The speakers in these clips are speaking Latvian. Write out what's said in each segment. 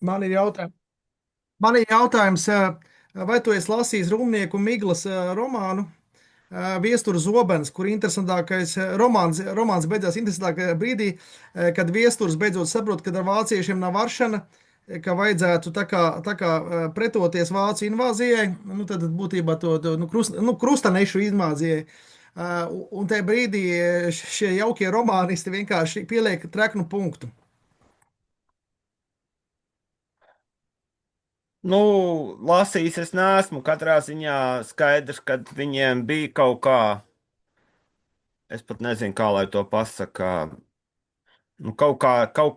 Man ir jautājums, man ir jautājums, vai tu esi lasījis Rūmnieku Miglas romānu Viestura Zobens, kur interesantākais romāns beidzās interesantākajā brīdī, kad Viesturs beidzot saprot, ka ar vāciešiem nav varšana, ka vajadzētu tā kā pretoties vācu invāzijai, nu tad būtībā to krustanešu invāzijai. Un tajā brīdī šie jaukie romānisti vienkārši pieliek treknu punktu. Nu, lasījis es neesmu. Katrā ziņā skaidrs, ka viņiem bija kaut kā, es pat nezinu, kā lai to pasakā. Nu, kaut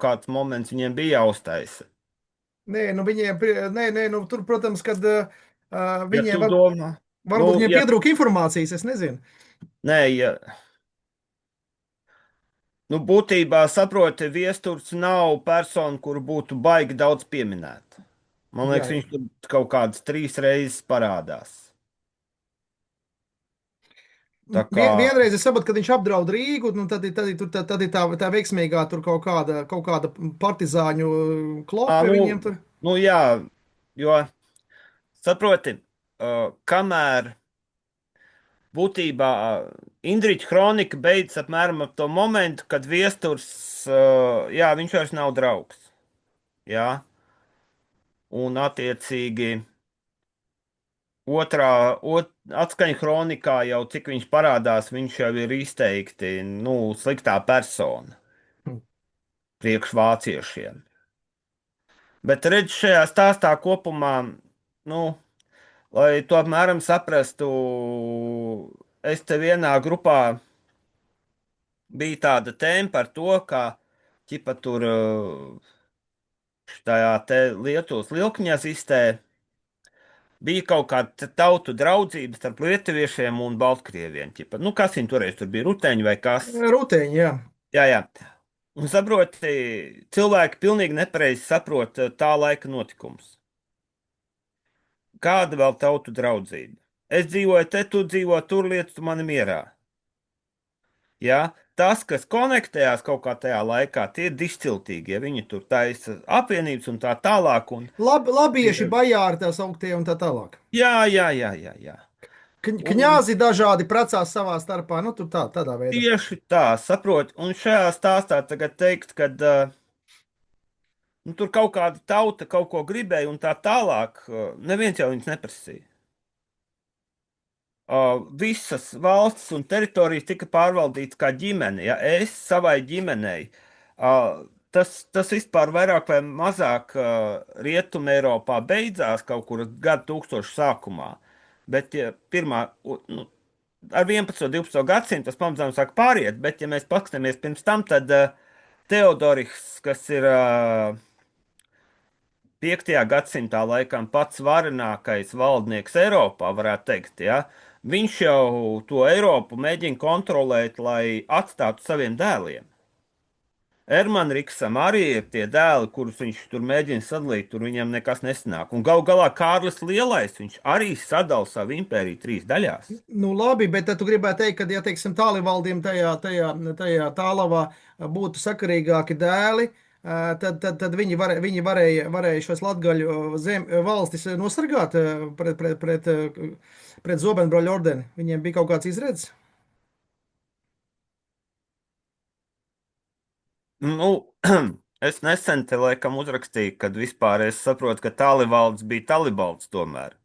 kāds moments viņiem bija jāuztaisa. Nē, nu viņiem, nē, nu tur, protams, kad Ja viņiem tu domā, nu, varbūt viņiem ja, pietrūka informācijas, es nezinu. nē, ja, nu, būtībā saproti, Viesturs nav persona, kuru būtu baigi daudz pieminēt. Man Jā, liekas, jā. viņš tur kaut kādas 3 reizes parādās. Tā kā, Vienreiz es sapratu, ka viņš apdraud Rīgu, nu tad ir tā veiksmīgā tur kaut kāda partizāņu klope nu, viņiem tur. nu jā, jo, saproti, kamēr būtībā Indriča kronika beidzas apmēram ap to momentu, kad Viesturs, jā, viņš vairs nav draugs, jā, un attiecīgi atskaņa kronikā jau cik viņš parādās, viņš jau ir izteikti, nu, sliktā persona priekš vāciešiem. Bet redz šajā stāstā kopumā, nu, lai to apmēram saprastu, es te vienā grupā bija tāda tēma par to, ka ķipa tur tajā te Lietuvas Lielkņazistē bija kaut kāda tautu draudzība starp lietuviešiem un baltkrieviem. Ķipa. Nu, kas viņi toreiz tur bija, ruteņi vai kas? Ruteņi, jā. Jā, jā. Un saproti, cilvēki pilnīgi nepareizi saprot tā laika notikumus. Kāda vēl tautu draudzība? Es dzīvoju te, tu dzīvo tur, lietas tu mani mierā. Ja? Tas, kas konektējās kaut kā tajā laikā, tie ir dišciltīgi, ja viņi tur taisa apvienības un tā tālāk. Labieši, bajāri tā sauktie un tā tālāk. Jā, jā, jā, jā, jā. Un Kņāzi dažādi precās savā starpā, nu tur tādā veidā. tieši tā, saprot, un šajā stāstā tagad teikt, ka nu, tur kaut kāda tauta kaut ko gribēja un tā tālāk, neviens jau viņus neprasīja. Visas valstis un teritorijas tika pārvaldītas kā ģimene. Ja? Es savai ģimenei. Tas vispār vairāk vai mazāk Rietumē Eiropā beidzās kaut kur gadu tūkstošu sākumā. Bet ja pirmā, nu, ar 11. un 12. gadsimtu tas pamazām sāk pāriet, bet ja mēs paskatāmies pirms tam, tad Teodoriks, kas ir 5. gadsimtā laikam pats varenākais valdnieks Eiropā, varētu teikt, ja? Viņš jau to Eiropu mēģina kontrolēt, lai atstātu saviem dēliem. Ermanriksam arī ir tie dēli, kurus viņš tur mēģina sadalīt, tur viņam nekas nesanāk. Un gal galā Kārlis Lielais, viņš arī sadala savu impēriju 3 daļās. Nu, labi, bet tad tu gribētu teikt, ka, ja teiksim, tālvaldiem tajā tālavā būtu sakarīgāki dēli, tad viņi varēja šos latgaļu valstis nosargāt pret Zobenbroļu ordeni. Viņiem bija kaut kāds izredzes. Nu, es nesen te laikam uzrakstīju, kad vispār es saprotu, ka Tālivalds bija Talibalds tomēr.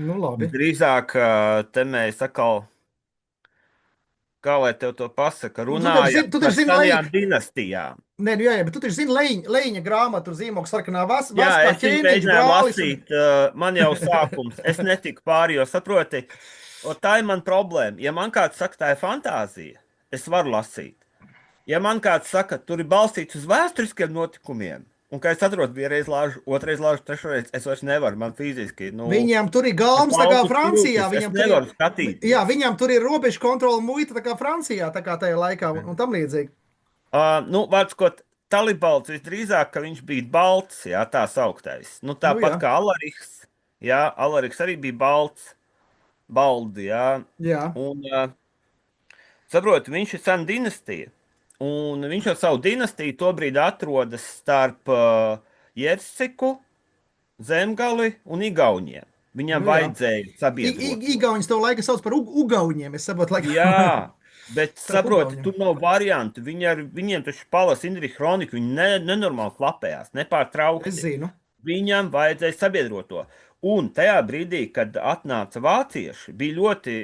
Nu, labi. Drīzāk te mēs atkal, kā lai tev to pasaka, Nu, tu taču runājam zini, tu taču par zini Leņķa. senajām dinastijām. Nē, nu, jā, jā, bet tu taču zini Leņķa grāmatu, zīmogu sarkanā Jā, vaskā es viņu ķēniņš, mēģināju brālis. lasīt, man jau sākums, es netiku pāri, jo saproti, tā ir man problēma. Ja man kāds saka, tā ir fantāzija, es varu lasīt. Ja man kāds saka, tur ir balstīts uz vēsturiskiem notikumiem, un kā es atrodu, vienreiz lāžu, otrreiz lāžu, trešreiz, es vairs nevaru, man fiziski, nu, Viņam tur ir galms, tā kā plaukus Francijā. tiltis, es Viņam tur ir, nevaru jā, skatīties. viņam tur ir robežu kontrola muita, tā kā Francijā, tā kā tajā laikā un tam līdzīgi. Nu, vārds, ko Talibalds visdrīzāk, ka viņš bija balts, jā, tā sauktais. Nu, Nu, tāpat jā, kā Alariks, jā, Alariks arī bija balts, baldi, jā. jā. Un, saproti, viņš ir sena dinastija. Un viņš ar savu dinastiju tobrīd atrodas starp Jersiku, Zemgali un Igauniem. Viņam Nu, jā. vajadzēja sabiedroto. Igauni to laiku sauc par ugauņiem. Es saprotu, laikam, Jā, bet starp saproti, ugauņiem. tur nav variantu. Viņiem taču palas Indriša kronika, viņi nenormāli klapējās, Es nepārtraukti. zinu. Viņam vajadzēja sabiedroto. Un tajā brīdī, kad atnāca vācieši, bija ļoti,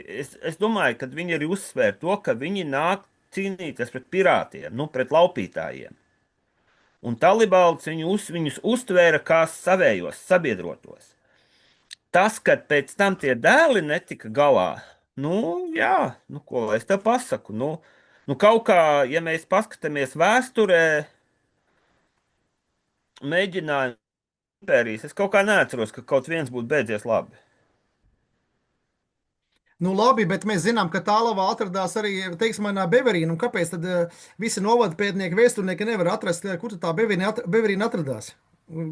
es domāju, ka viņi arī uzsvēra to, ka viņi nāk cīnīties pret pirātiem, nu, pret laupītājiem. Un talibāls viņus uztvēra kā savējos, sabiedrotos. Tas, ka pēc tam tie dēli netika galā, nu, jā, nu, ko lai es te pasaku, nu kaut kā, ja mēs paskatāmies vēsturē, mēģinājumu impērijas, es kaut kā neatceros, ka kaut viens būtu beidzies labi. Nu, labi, bet mēs zinām, ka Tālavā atradās arī, teiksim, manā Beverīna. Un kāpēc tad visi novada pētnieki, vēsturnieki nevar atrast, kur tad tā Beverīna atradās?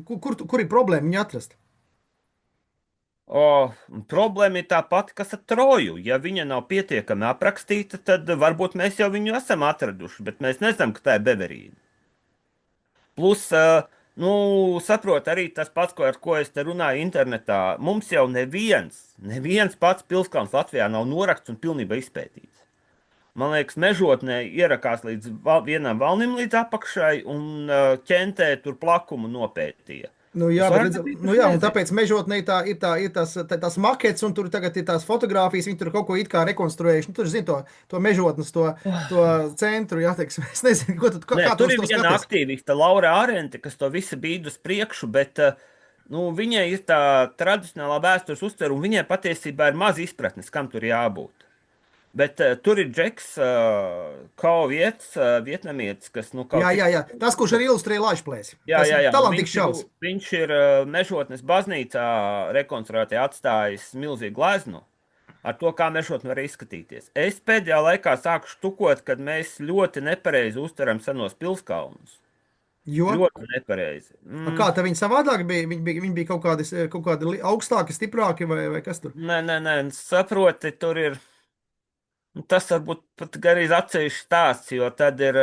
Kur ir problēma viņu atrast? Problēma ir tā pati, kas ar Troju. Ja viņa nav pietiekami aprakstīta, tad varbūt mēs jau viņu esam atraduši, bet mēs nezinām, ka tā ir Beverīna. Plus, saprot arī tas pats, ar ko es te runāju internetā. Mums jau neviens pats pilskalns Latvijā nav norakts un pilnībā izpētīts. Man liekas, mežotnē ierakās līdz vienam valnim līdz apakšai un ķentē tur plakumu nopētīja. Nu, jā, Es bet, vairāk nu, nebīšu jā, un nezinu. tāpēc mežotnē ir tās makets, un tur tagad ir tās fotogrāfijas, viņi tur kaut ko it kā rekonstruējuši. Nu, tur, zin, to mežotnes, to centru, jā, teiksim, es nezinu, Nē, kā tu tur uz ir to viena skaties. aktīviste, Laura Arente, kas to visu bīd uz priekšu, bet viņai ir tā tradicionālā vēstures uztvere, un viņai patiesībā ir maz izpratnes, kam tur jābūt. Bet tur ir Džeks, Kauviets, vietnamietis, kas nu kaut Jā, cik. jā, jā. Tas, kurš arī ilustrēja Laišplēsi. Jā, Tas jā, ir jā. Un talantīgs čalis. viņš ir Mežotnes baznīcā rekonstruētē atstājis milzīgu gleznu ar to, kā mežotne var izskatīties. Es pēdējā laikā sāku štukot, kad mēs ļoti nepareizi uztveram senos pilskalnus. Jo, Ļoti nepareizi. kā tā viņi savādāk bija, viņi bija kaut kādi augstāki, stiprāki vai kas tur. Nē, saproti, tur ir. Tas varbūt pat arī ir atsevišķs stāsts, jo tad ir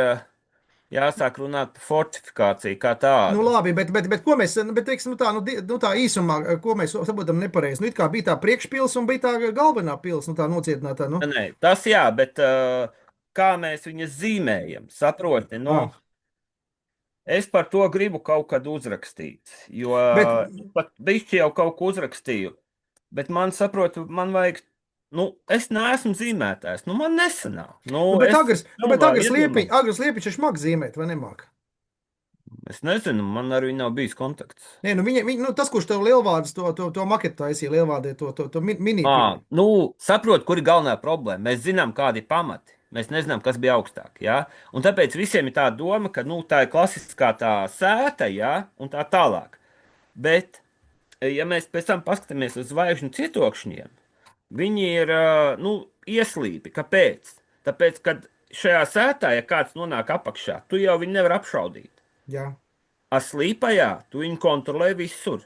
jāsāk runāt par fortifikāciju kā Nu, tādu. labi, bet ko mēs, bet, teiksim, tā īsumā, ko mēs saprotam nepareizi. Nu, it kā bija tā priekšpils un bija tā galvenā pils, nu, tā nocietinātā, nu. Nē, tas jā, bet kā mēs viņas zīmējam, saproti, Ah, es par to gribu kaut kad uzrakstīt, jo bet, es pat bišķi jau kaut ko uzrakstīju, bet man, saprotu, man vajag, es neesmu zīmētājs, man nesanāk. Es bet galvā iedomājos. agrs liepiņš ir smagi zīmēt, vai nemāk? Es nezinu, man ar viņu nav bijis kontakts. Nē, nu, nu, tas, kurš tev lielvārds to maketu taisīja, lielvārdē to mini. Saprot, kur ir galvenā problēma. Mēs zinām, kādi ir pamati. Mēs nezinām, kas bija augstāk. Ja? Un tāpēc visiem ir tā doma, ka tā ir klasiskā tā sēta, ja? Un tā tālāk. Bet, ja mēs pēc tam paskatāmies uz zvaigžņu cietokšņiem, viņi ir ieslīpi. Kāpēc? Tāpēc, kad šajā sētā, ja kāds nonāk apakšā, tu jau viņu nevar apšaudīt. Jā, Ar slīpajā tu viņu kontrolē visur.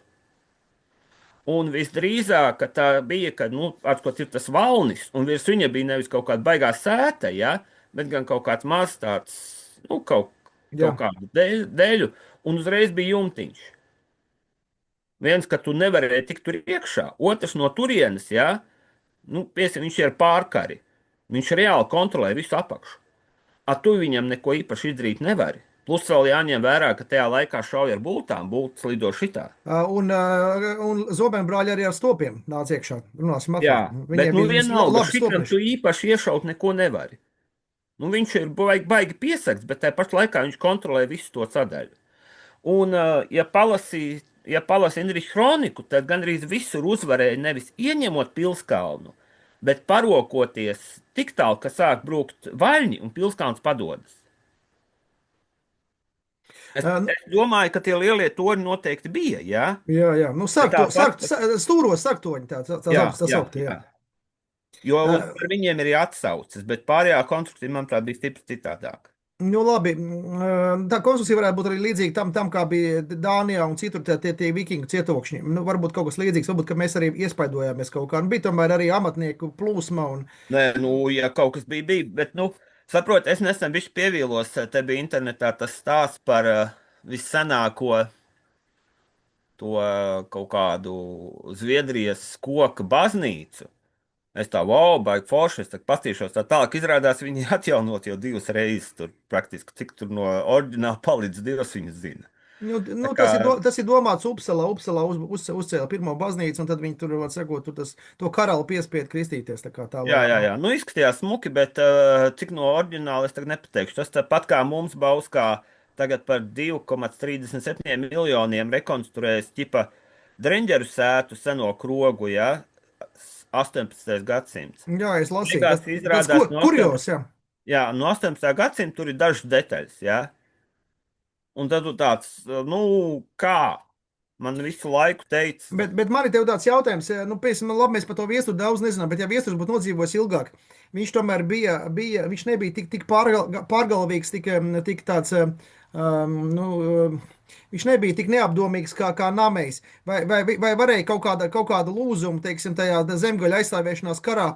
Un visdrīzāk, ka tā bija, kad atklāt ir tas valnis, un virs viņa bija nevis kaut kāda baigā sēta, ja, bet gan kaut kāds mazs tāds, jā. kaut kādu dēļu, un uzreiz bija jumtiņš. Viens, ka tu nevarēji tikt tur iekšā, otrs no turienes, ja, viņš ir pārkari. Viņš reāli kontrolē visu apakšu. Tu viņam neko īpaši izdarīt nevari. Plus vēl jāņem vērā, ka tajā laikā šauja ar bultām, bultas lido šitā. Un zobenbrāļi arī ar stopiem nāca iekšā. Runāsim Jā, atkal. bet Viņiem bija vienalga, labi šitam tu stopieši. īpaši iešaut neko nevari. Viņš ir baigi piesakts, bet tajā pašā laikā viņš kontrolē visu to sadaļu. Un, ja palasī Indriša kroniku, tad gandrīz visur uzvarēja nevis ieņemot pilskalnu, bet parokoties tik tālu, ka sāk brūkt vaļņi un pilskalns padodas. Es domāju, ka tie lielie torņi noteikti bija, jā? Jā. Nu, stūros sarktoņi tā sauktie, jā. Jo par viņiem ir atsauces, bet pārējā konstrukcija, manuprāt, bija stipri citādāk. Nu, labi, tā konstrukcija varētu būt arī līdzīga tam kā bija Dānijā un citur tie vikingu cietokšņi. Nu, varbūt kaut kas līdzīgs, varbūt mēs arī iespaidojāmies kaut kā. Bija tomēr arī amatnieku plūsma. Nē, ja kaut kas bija, bet, saprot, es nesen bišķi pievīlos, te bija internetā tas stāsts par vissenāko to kaut kādu Zviedrijas koka baznīcu. Es tā, wow, baigi forši, es tā paskatīšos tā tālāk. Izrādās, viņi atjaunot jau divas reizes, tur praktiski, cik tur no oriģināla palicis, Dievs viņus zina. Tā kā, Tas ir domāts Upsalā. Upsalā uzcēla pirmo baznīcu, un tad viņi tur, var sakot, to karalu piespiedu kristīties. Tā jā, jā, lēnām. jā, nu izskatījās smuki, bet cik no oriģināla es tagad nepateikšu. Tas tāpat kā mums Bauskā tagad par 2,37 miljoniem rekonstruēs ķipa Dreņģeru sētu seno krogu, ja, 18. gadsimts. Jā, es lasīju. Beigās Tas izrādās no kurjos, 18. jā. Jā, no 18. gadsimta tur ir dažas detaļas, jā. Un tad tu tāds, nu, kā? Man visu laiku teica, Bet man ir tev tāds jautājums, nu, piemēram, labi, mēs par to viesturu daudz nezinām, bet ja viesturs būtu nodzīvojis ilgāk, viņš tomēr viņš nebija tik pārgalvīgs, tik tāds, nu, viņš nebija tik neapdomīgs kā namējs. Vai varēja kaut kādu lūzumu, teiksim, tajā zemgaļa aizstāvēšanās karā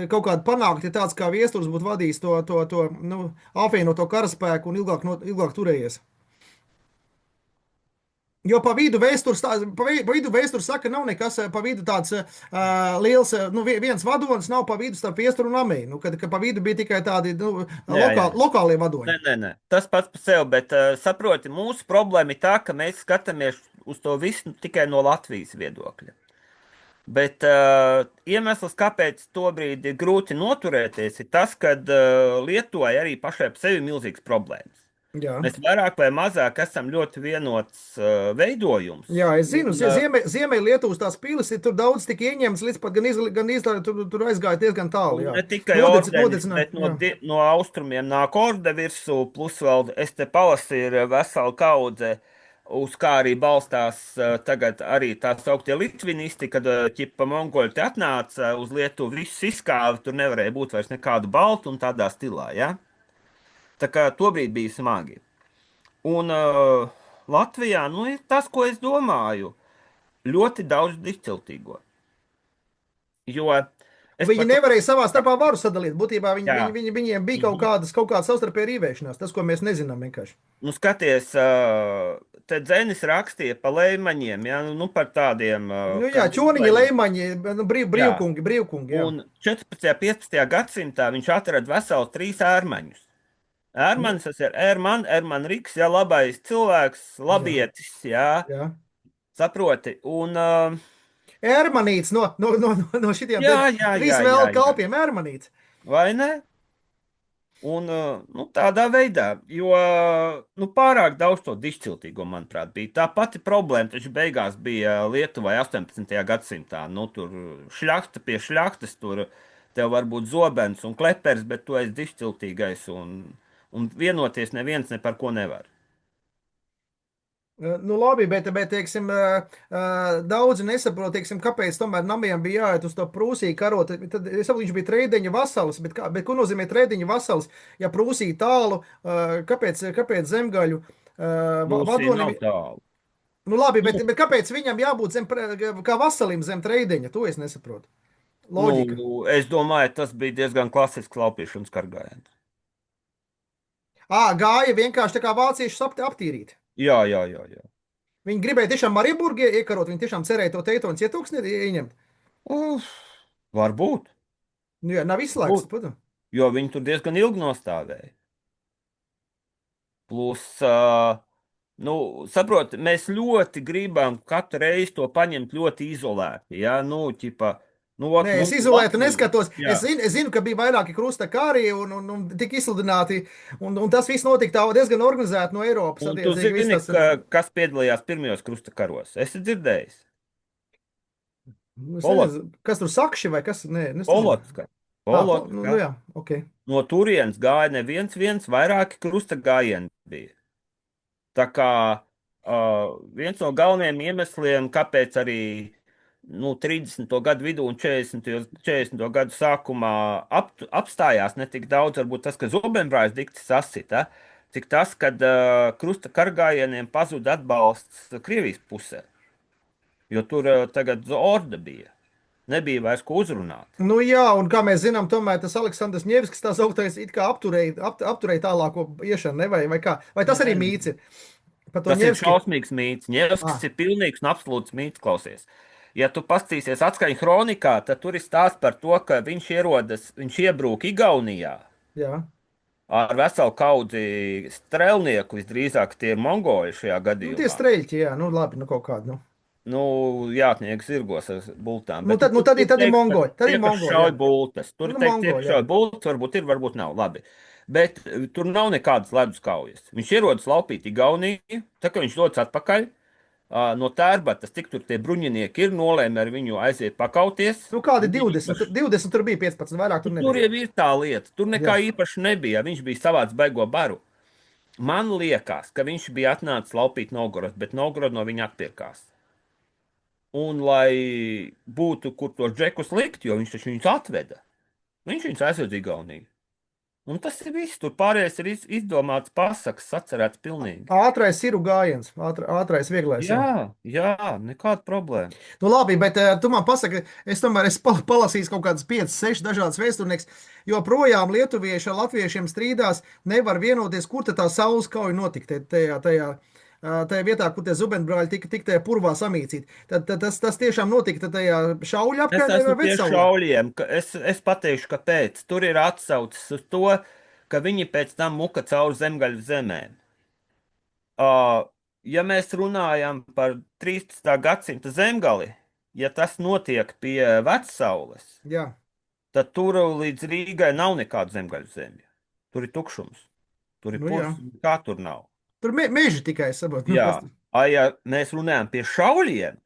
kaut kādu panākt, ja tāds kā viesturs būtu vadījis nu, apvienoto karaspēku un ilgāk turējies? Jo pa vidu vēstures, pa vidu vēstures saka, nav nekas pa vidu tāds liels, nu, viens vadonis nav pa vidu starp viesturu un amēju. Nu, ka pa vidu bija tikai tādi, nu, jā, jā. lokālie vadoņi. Nē. Tas pats par sevi, bet saproti, mūsu problēma ir tā, ka mēs skatāmies uz to visu tikai no Latvijas viedokļa. Bet iemesls, kāpēc tobrīd ir grūti noturēties, ir tas, ka Lietuvai arī pašai par sevi ir milzīgas problēmas. Jā. Mēs vairāk vai mazāk esam ļoti vienots veidojums. Jā, es zinu, Un, Ziemeļlietuvas tās pilis ir tur daudz tik ieņemts, līdz pat gan tur aizgāja diezgan tālu, jā. ne tikai ordeņas, Nodedzināja, bet no, jā. no austrumiem nāk orde virsū, plus vēl es te palasīju veselu kaudze, uz kā arī balstās tagad arī tā sauktie litvinisti, kad ķipa mongoļi te atnāca uz Lietuvu, visus izskāva, tur nevarēja būt vairs nekādu baltu un tādā stilā, ja? Tā kā tobrīd bija smagi. Un Latvijā, nu, ir tas, ko es domāju, ļoti daudz izciltīgo. Jo es Viņi par to, nevarēja savā starpā varu sadalīt. Būtībā jā. viņiem bija kaut kāda savstarpēja rīvēšanās, tas, ko mēs nezinām vienkārši. Nu, skaties, te Dzenis rakstīja pa lēmaņiem, ja, nu, par tādiem, Nu, jā, kas čoniņi, izlēma. leimaņi, nu, Jā, brīvkungi, jā. un 14. un 15. gadsimtā viņš atrada veselu 3 ērmaņus. Nu, Ērmanis, tas ir Erman Riks, jā, labais cilvēks, jā, labietis, jā, jā. saproti, un, Ermanīts no šitiem jā, te jā, trīs jā, vēl jā, jā, kalpiem, ermanīts. vai ne? Un, nu, tādā veidā, jo nu, pārāk daudz to dišciltīgo, manuprāt, bija. Tā pati problēma taču beigās bija Lietuvai 18. gadsimtā. Nu, tur šļakta pie šļaktas, tur tev var būt zobens un klepers, bet tu esi dišciltīgais un vienoties neviens ne par ko nevar. Nu, labi, bet teiksim, daudzi nesaprot, teiksim, kāpēc tomēr namiem bija jāiet uz to Prūsiju karot. Tad, es saprotu, viņš bija trēdeņa vasalis, bet ko nozīmē trēdeņa vasalis? Ja Prūsija tālu, kāpēc zemgaļu Prūsija nav vadonim? tālu. Nu, labi, Nu, bet kāpēc viņam jābūt kā vasalim zem trēdeņa? To es nesaprotu. Loģika. es domāju, tas bija diezgan klasisks laupīšanas kargājiens. Gāja vienkārši tā kā vāciešus aptīrīt. Jā. Viņi gribēja tiešām Marienburgu iekarot, viņi tiešām cerēja to Teitonas cietoksni ieņemt. Uf, varbūt, Nu, jā, nav izslēgts, varbūt, protams. jo viņi tur diezgan ilgi nostāvēja. Plus, nu, saprot, mēs ļoti gribam katru reizi to paņemt ļoti izolēti. Ja? Nu, ķipa, nu, ot, Nē, es mums ir izolēti Latvija. neskatos. Jā. Es zinu, ka bija vairāki krusta kari un tika izsludināti, un tas viss notika tā diezgan organizēti no Eiropas. Un tu Attiecīgi, viss zini, tas, kas piedalījās pirmajos krusta karos? Esi dzirdējis? nu, es Polotska. nezinu, kas tur sakši vai kas, nē, es nezinu. Polotska. Nu, jā, ok. No turienes gāja neviens, vairāki krusta gājieni bija. Tā kā viens no galvenajiem iemesliem, kāpēc arī nu, 30. gadu vidū un 40. gadu sākumā apstājās ne tik daudz, varbūt tas, ka zobenbrāļs dikti sasita, cik tas, kad krusta kargājieniem pazuda atbalsts Krievijas pusē. Jo tur tagad orde bija. Nebija vairs ko uzrunāt. Nu, jā, un kā mēs zinām, tomēr tas Aleksandrs Ņevskis tā sauktais it kā apturēja tālāko iešanu, ne? Vai kā? Vai tas arī Nē, mīts ir? Pa to Tas ir Ņevski. šausmīgs mīts. Ņevskis Ah, ir pilnīgs un absolūts mīts, klausies. Ja tu paskatīsies atskaņu kronikā, tad tur ir stāsts par to, ka viņš iebrūk Igaunijā jā. ar veselu kaudzi strēlnieku, visdrīzāk tie ir mongoļi šajā Nu, tie gadījumā. streļķi, jā, nu labi, nu kaut kādi. Nu, Nu, jātnieks zirgos ar bultām, nu, bet nu, tur tad ir teikt, ka mongoļi. Tad tie, ir kas mongoļi, jā. šauj bultas, tur Nu, teikt, tie, kas mongoļi, jā. šauj bultas, varbūt ir, varbūt nav, labi. Bet tur nav nekādas ledus kaujas. Viņš ierodas laupīt Igauniju, tā kā viņš dodas atpakaļ. No Tērbatas, cik tur tie bruņinieki ir, nolēma ar viņu aiziet pakauties. Nu, kādi Nebija 20? īpaši. 20 tur bija 15, vairāk tur Tur nebija. jau ir tā lieta, tur nekā Jā. īpaši nebija. Viņš bija savāds baigo baru. Man liekas, ka viņš bija atnācis laupīt Novgorodu, bet Novgorodu no viņa atpirkās. Un lai būtu, kur tos džekus likt, jo viņš taču viņus atveda, viņš viņus aizved uz Igauniju. Un tas ir viss. Tur pārējais ir izdomāts pasakas, sacerēts pilnīgi. Ātrais siru gājiens, ātrais vieglais, jā. Jā, nekāda problēma. Nu, labi, bet tu man pasaki, es tomēr esmu palasījis kaut kādas 5, 6 dažādas vēsturnieks, jo projām lietuvieši ar latviešiem strīdās, nevar vienoties, kur tad tā saules kauja notika tajā vietā, kur tie zubenbrāļi tika tajā purvā samīcīti. Tad tas tiešām notika tajā šauļu Es apkaimē esmu vai pie Vecsaulē? šauļiem. Es pateikšu, kāpēc. Tur ir atsaucis uz to, ka viņi pēc tam muka cauri zemgaļu zemēm. Ja mēs runājam par 13. gadsimta zemgali, ja tas notiek pie Vecaules, Jā, tad tur līdz Rīgai nav nekādu zemgaļu zemju. Tur ir tukšums. Tur ir nu jā. purs, kā tur nav. Tur meži tikai saprot. Nu, Jā, kas tur? ja mēs runājam pie šauļiem,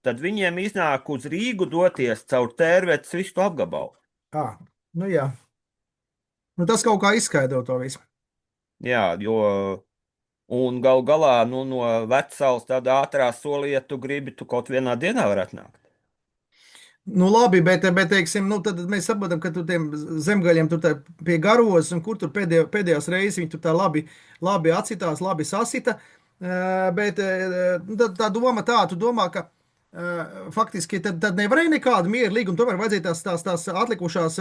tad viņiem iznāk uz Rīgu doties caur Tērvetes visu to apgabalu. Nu jā. Nu, tas kaut kā izskaidro to visu. Jā, jo un gal galā no Vecaules tādā ātrā solī, ja tu gribi, tu kaut vienā dienā vari atnākt. Nu, labi, bet teiksim, nu, tad mēs saprotam, ka tur tiem zemgaļiem tur pie garos, un kur tur pēdējās reizes viņi tur tā labi atcitās, labi sasita. Bet nu, tā doma tā, tu domā, ka faktiski tad nevarēja nekādu mieru līgumu, tomēr vajadzēja tās atlikušās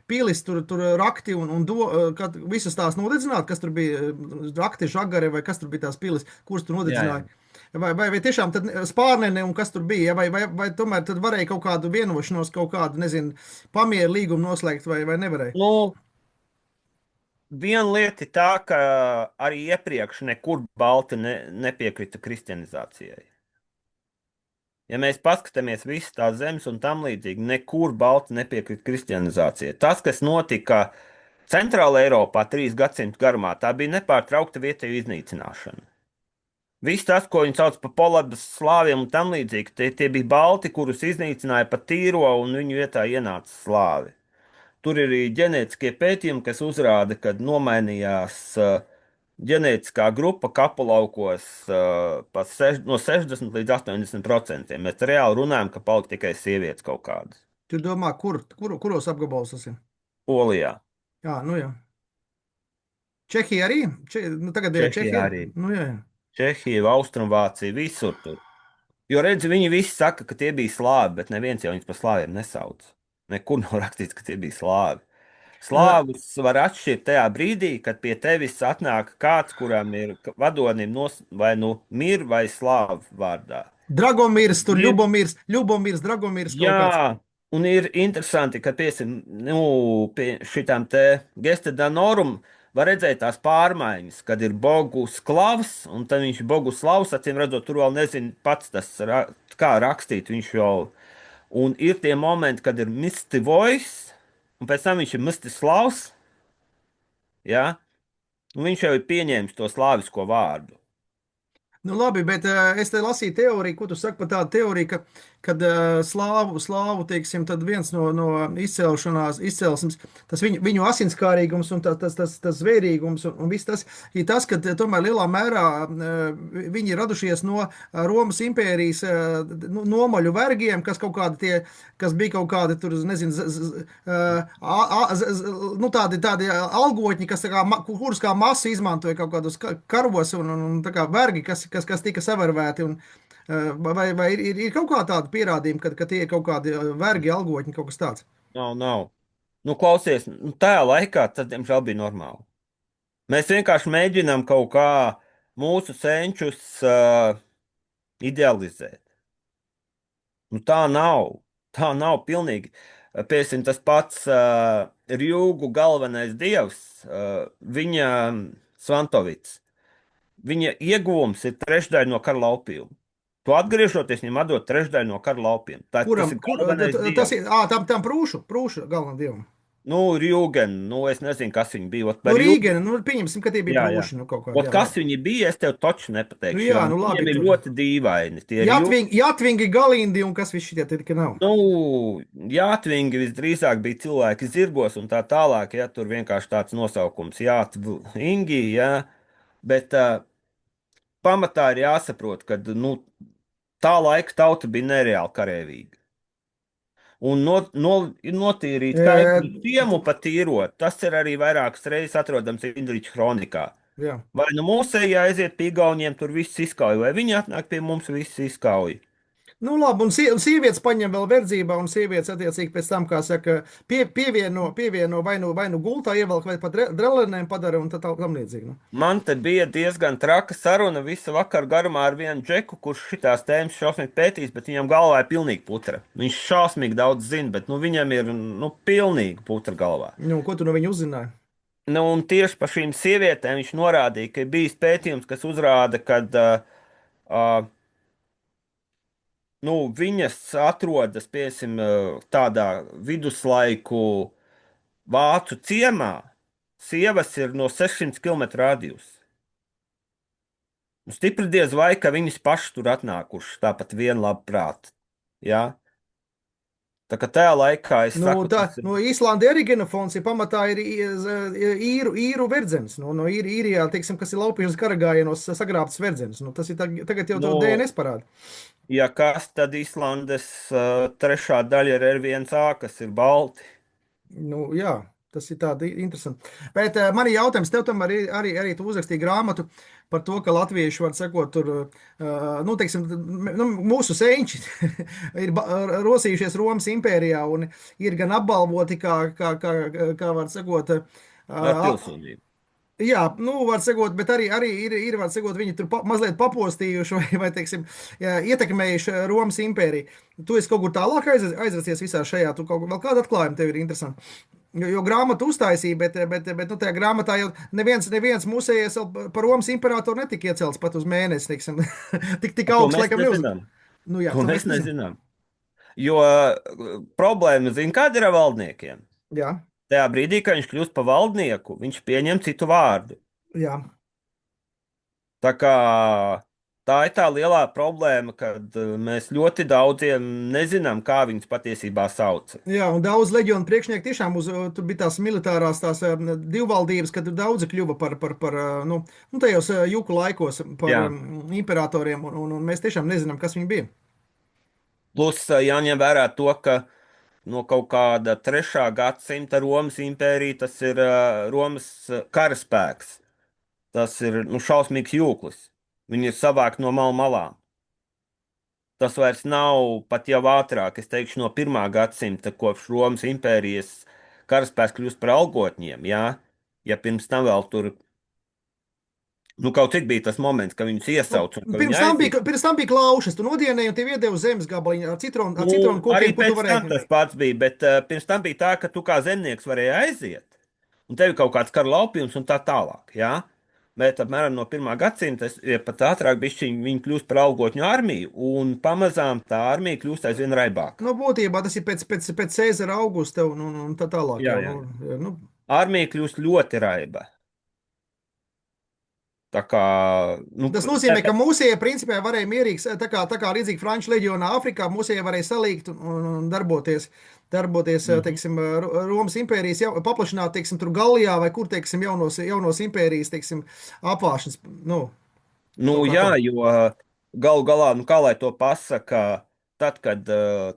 pilis, tur rakti kad visas tās nodedzināt, kas tur bija rakti, žagari vai kas tur bija tās pilis, kuras tur Jā, nodedzināja. jā. Vai tiešām tad spārnene un kas tur bija, vai tomēr tad varēja kaut kādu vienošanos, kaut kādu, nezinu, pamieru līgumu noslēgt, vai nevarēja? Nu, viena lieta ir tā, ka arī iepriekš nekur Balti nepiekrita kristianizācijai. Ja mēs paskatāmies visas tās zemes un tam līdzīgi, nekur Balti nepiekrita kristianizācijai. Tas, kas notika Centrāla Eiropā 3 gadsimtu garumā, tā bija nepārtraukta vietēju iznīcināšana. Viss tas, ko viņi sauc par polabas slāviem un tam līdzīgi, tie bija balti, kurus iznīcināja pa tīro un viņu vietā ienāca slāvi. Tur ir arī ģenētiskie pētījumi, kas uzrāda, ka nomainījās ģenētiskā grupa kapu laukos no 60 līdz 80%. Mēs reāli runājam, ka palika tikai sievietes kaut kādas. Tu domā, kuros apgabalos tas ir? Polijā, Jā, nu jā. Čehija arī? Nu, tagad ir Čehijā Čehija. arī. Nu jā, jā. Čehija, Austrumvācija, visur tur. Jo redzi, viņi visi saka, ka tie bija slāvi, bet neviens jau viņus par slāviem nesauc. Nekur nav rakstīts, ka tie bija slāvi. Slāvus var atšķirt tajā brīdī, kad pie tevis atnāk kāds, kuram ir vadonim vai nu mir vai slāvu vārdā. Dragomirs, tur Ir, Ļubomirs, Dragomirs kaut kāds. jā, un ir interesanti, ka pie šitām te gesta danorum var redzēt tās pārmaiņas, kad ir Bogu sklavs, un tad viņš ir Bogu slavs, acīm redzot, tur vēl nezinu pats tas, kā rakstīt, viņš jau, un ir tie momenti, kad ir Misty Voice, un pēc tam viņš ir Misty Slavs, jā, un viņš jau ir pieņēmis to slāvisko vārdu. Nu, labi, bet es te lasīju teoriju, ko tu saki par tādu teoriju, kad slāvu, teiksim, tad viens no izcelsmes, tas viņu asinskārīgums un tas zvērīgums un viss tas ir tas, ka tomēr lielā mērā viņi ir radušies no Romas impērijas nomaļu vergiem, kas kaut kādi tie, kas bija kaut kādi tur, nezinu, nu tādi algotņi, kurus kā masu izmantoja kaut kādos karos un tā kā vergi, kas tika savērvēti. Vai ir kaut kā tāda pierādījuma, ka tie ir kaut kādi vergi, algotņi, kaut kas tāds? Nav. Nu, klausies, tajā laikā tas, diemžēl, bija normāli. Mēs vienkārši mēģinām kaut kā mūsu senčus idealizēt. Nu, tā nav. Tā nav pilnīgi. Piesim, tas pats Rjūgu galvenais dievs, viņa Svantovits. Viņa ieguvums ir trešdaļa no kara laupījuma. Tu atgriežoties, viņam atdod trešdaļu no kara laupījuma. Tas Kuram, ir galvenais tas dievs. ir, tam prūšu galvenam dievam. Nu, Rjūgen, nu, es nezinu, kas viņi bija. Ot, Nu, par Rjūgu, Rīgena, nu, pieņemsim, ka tie bija jā, jā. prūši, nu, kaut kādi, Ot, jā, kas labi. viņi bija, es tev taču Nu, nepateikšu, jo jā, nu, labi, viņiem ir tur. ļoti dīvaini. Tie Rjūgi, Jatvingi, Galindi un kas viss šitie ir, ka nav. nu, jātvingi visdrīzāk bija cilvēki zirgos un tā tālāk, ja tur vienkārši tāds nosaukums jātvingi, jā. Bet pamatā ir jāsaprot, ka, nu, tā laika tauta bija nereāli karavīga. Un notīrīt E, kaimiņu ciemu pat īrot, tas ir arī vairākas reizes atrodams Indriča kronikā. jā. Vai nu mūsēji aiziet pie igauniem, tur viss izkauj, vai viņi atnāk pie mums, viss izkauj. Nu, labi, un sievietes paņem vēl verdzībā, un sievietes attiecīgi pēc tam, kā saka, pievieno vai nu gultā ievelk, vai pat drelenēm padara, un tā tam līdzīgi. Nu. Man te bija diezgan traka saruna visu vakaru garumā ar vienu džeku, kurš šitās tēmas šausmīgi pētīs, bet viņam galvā ir pilnīgi putra. Viņš šausmīgi daudz zina, bet nu, viņam ir nu, pilnīgi putra galvā. Nu, ko tu no viņa uzzināji? Nu, un tieši par šīm sievietēm viņš norādīja, ka ir bijis pētījums, kas uzrāda, ka nu, viņas atrodas, piesim, tādā viduslaiku vācu ciemā. Sievas ir no 600 km radius. Nu, stipri diez vai, ka viņas pašas tur atnākušas, tāpat vien labprāt. Ja? Tā kā tajā laikā es Nu, saku, tā, tas ir. no Īslandes ir genofons, ir pamatā ir īru verdzenis. No īrijā, teiksim, kas ir laupījušas karagājienos sagrābtas verdzenis. Nu, tas ir tagad jau to Nu, DNS parāda. ja kas, tad Īslandes trešā daļa ir R1A, kas ir balti. Nu, jā, tas ir tādi interesanti. Bet man ir jautājums, tev tam arī tu uzrakstīji grāmatu par to, ka latvieši var sekot tur, nu, teiksim, nu, mūsu senči ir rosījušies Romas impērijā un ir gan apbalvoti, kā var sekot. Ar pilsonību. Jā, nu, var sekot, bet arī ir var sekot, viņi tur mazliet papostījuši vai teiksim, jā, ietekmējuši Romas impēriju. Tu esi kaut kur tālāk aizrasties visā šajā, tu kaut vēl kādu atklājumu tev ir interesanti. Jo grāmatu uztaisīja, bet nu, tajā grāmatā jau neviens mūsējies par Romas imperatoru netika iecelts pat uz mēnesi, teiksim. Tik To augsts mēs laikam neuz. nezinām. Nu jā, To to mēs mēs nezinām. nezinām. Jo problēma, zina, kāda ir ar valdniekiem? Jā, Tajā brīdī, kad viņš kļūst par valdnieku, viņš pieņem citu vārdu. jā. Tā kā tā ir tā lielā problēma, kad mēs ļoti daudziem nezinām, kā viņus patiesībā sauc. Jā, un daudz leģionu priekšnieku tiešām tur bija tās militārās tās divvaldības, kad daudzi kļuva par nu, tajos juku laikos par Jā. imperatoriem, un mēs tiešām nezinām, kas viņi bija. Plus jāņem vērā to, ka no kaut kāda 3. gadsimta Romas impērija tas ir Romas karaspēks. Tas ir nu, šausmīgs jūklis. Viņi ir savākti no malām. Tas vairs nav pat jau ātrāk, es teikšu, no 1. gadsimta, kopš Romas impērijas karaspēks kļūst par algotņiem. Jā? Ja pirms tam vēl tur, nu, kaut cik bija tas moments, ka viņus Nu, iesauc un ka viņi aiziet. pirms tam bija klaušas, tu nodienēji un tev iedeva zemes gabaliņu ar Nu, citronu arī kokiem, ko tu pēc tam varēji. tas pats bija, bet pirms tam bija tā, ka tu kā zemnieks varēji aiziet, un tev ir kaut kāds kara laupījums un tā tālāk. Jā? Bet apmēram no 1. gadsimta, ja pat ātrāk viņi kļūst par algotņu armiju, un pamazām tā armija kļūst aizvien raibāka. Nu, būtībā tas ir pēc Cēzara augusta un tā tālāk. Jā, Jau, jā. nu, Armija kļūst ļoti raiba. Tā kā, nu, tas nozīmē, ka mūsēji principā varēja mierīgi, tā kā līdzīgi Franču leģionā Afrikā, mūsēji varēja salikt un darboties, mhm. teiksim, Romas impērijas paplašināt, teiksim, tur Galijā vai kur, teiksim, jaunos impērijas, teiksim, apvāšanas, nu, Nu, kaut kā jā, tā. jo galu galā, nu, kā lai to pasaka, tad, kad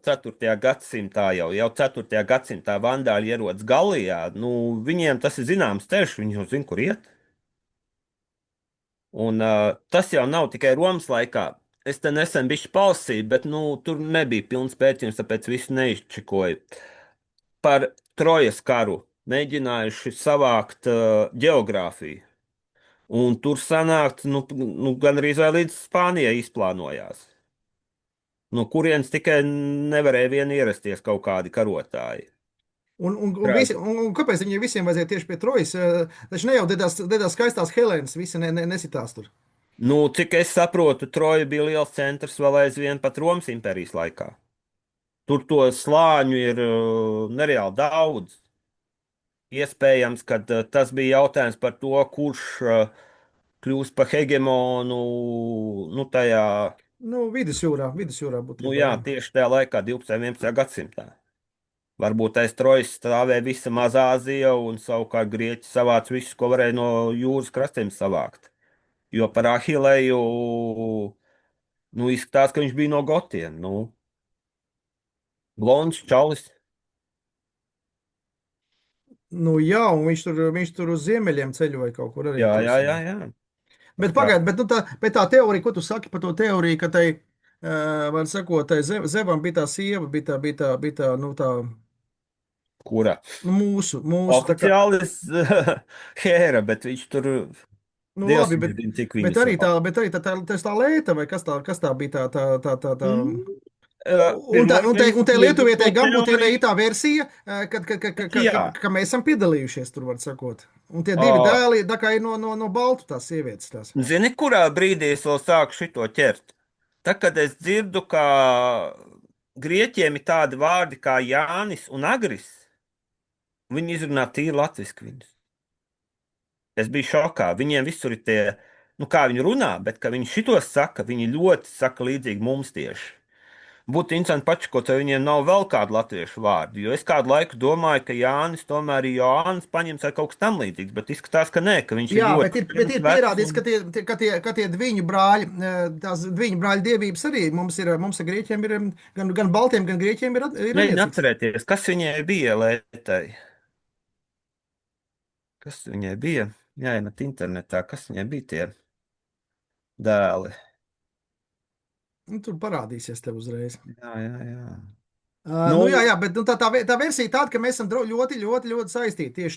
4. gadsimtā jau 4. gadsimtā vandāļi ierodas Galijā, nu, viņiem tas ir zināms ceļš, viņi jau zina, kur iet. Un tas jau nav tikai Romas laikā. Es te nesen biju palasījis, bet nu, tur nebija pilns pētījums, tāpēc visu neizčikoju. Par Trojas karu mēģinājuši savākt geogrāfiju. Un tur sanākt, gan arī līdz Spānijai izplānojās. No kurienes tikai nevarēja vien ierasties kaut kādi karotāji. Un kāpēc viņiem visiem vajadzēja tieši pie Trojas? Taču ne jau dedās skaistās Helēnas, visi nesitās tur. Nu, cik es saprotu, Troja bija liels centrs vēl aizvien pat Romas impērijas laikā. Tur to slāņu ir nereāli daudz. Iespējams, ka tas bija jautājums par to, kurš kļūs par hegemonu, nu, tajā, Nu, vidusjūrā nu, būtībā, jā, jā. tieši tajā laikā, 12. un 11. gadsimtā. Varbūt aiz Trojas stāvēja visa Mazāzija, un savukārt Grieķi savāca visu, ko varēja no jūras krastiem savākt. Jo par Ahilēju, nu, izskatās, ka viņš bija no Gotiem. Nu, blonds, čalis. Nu, jā, un viņš tur uz ziemeļiem ceļoja kaut kur arī Jā, jā, klusumā. jā, jā. Tā Bet kā, pagaidi, bet tā teorija, ko tu saki par to teoriju, ka tai, var sakot, tai Zevam bija tā sieva, bija tā, nu, tā, kura? nu, mūsu, tā kā, Oficiāli Hēra, bet viņš tur, nu, Dievs labi, viņu bet, zina, cik bet viņu arī tā, savā. bet arī tā lēta, vai kas tā bija tā. Mm. Un tai lietuvietē To gan būtu teoriju, tā versija, ka, ka, ka, ka, bet ka, jā. ka ka mēs esam piedalījušies tur, var sakot. Un tie divi O, dēli, tā kā ir no baltu tās sievietes. Tās. zini, kurā brīdī es vēl sāku šito ķert? Tad, kad es dzirdu, ka grieķiem ir tādi vārdi kā Jānis un Agris, viņi izrunā tīri latviski viņus. Es biju šokā. Viņiem visur ir tie, nu kā viņi runā, bet ka viņi šitos saka, viņi ļoti saka līdzīgi mums tieši. Būtu interesanti pačakot, vai viņiem nav vēl kādu latviešu vārdu, jo es kādu laiku domāju, ka Jānis tomēr ir Jānis paņems vai kaut kas tam līdzīgs, bet izskatās, ka nē, ka viņš ir Jā, bet ļoti ir vecs pierādīts, un ka tie dviņu brāļi, tās dviņu brāļu dievības arī mums ir grieķiem, gan baltiem, gan grieķiem ir mēģina attiecīgs. atcerēties, kas viņai bija lētai. Kas viņai bija? Jāiemet internetā, kas viņai bija tie dēli. Nu, tur parādīsies tev uzreiz. Jā, jā, jā. Nu, Nu, jā, bet nu, tā versija tāda, ka mēs esam ļoti, ļoti, ļoti saistīti tieši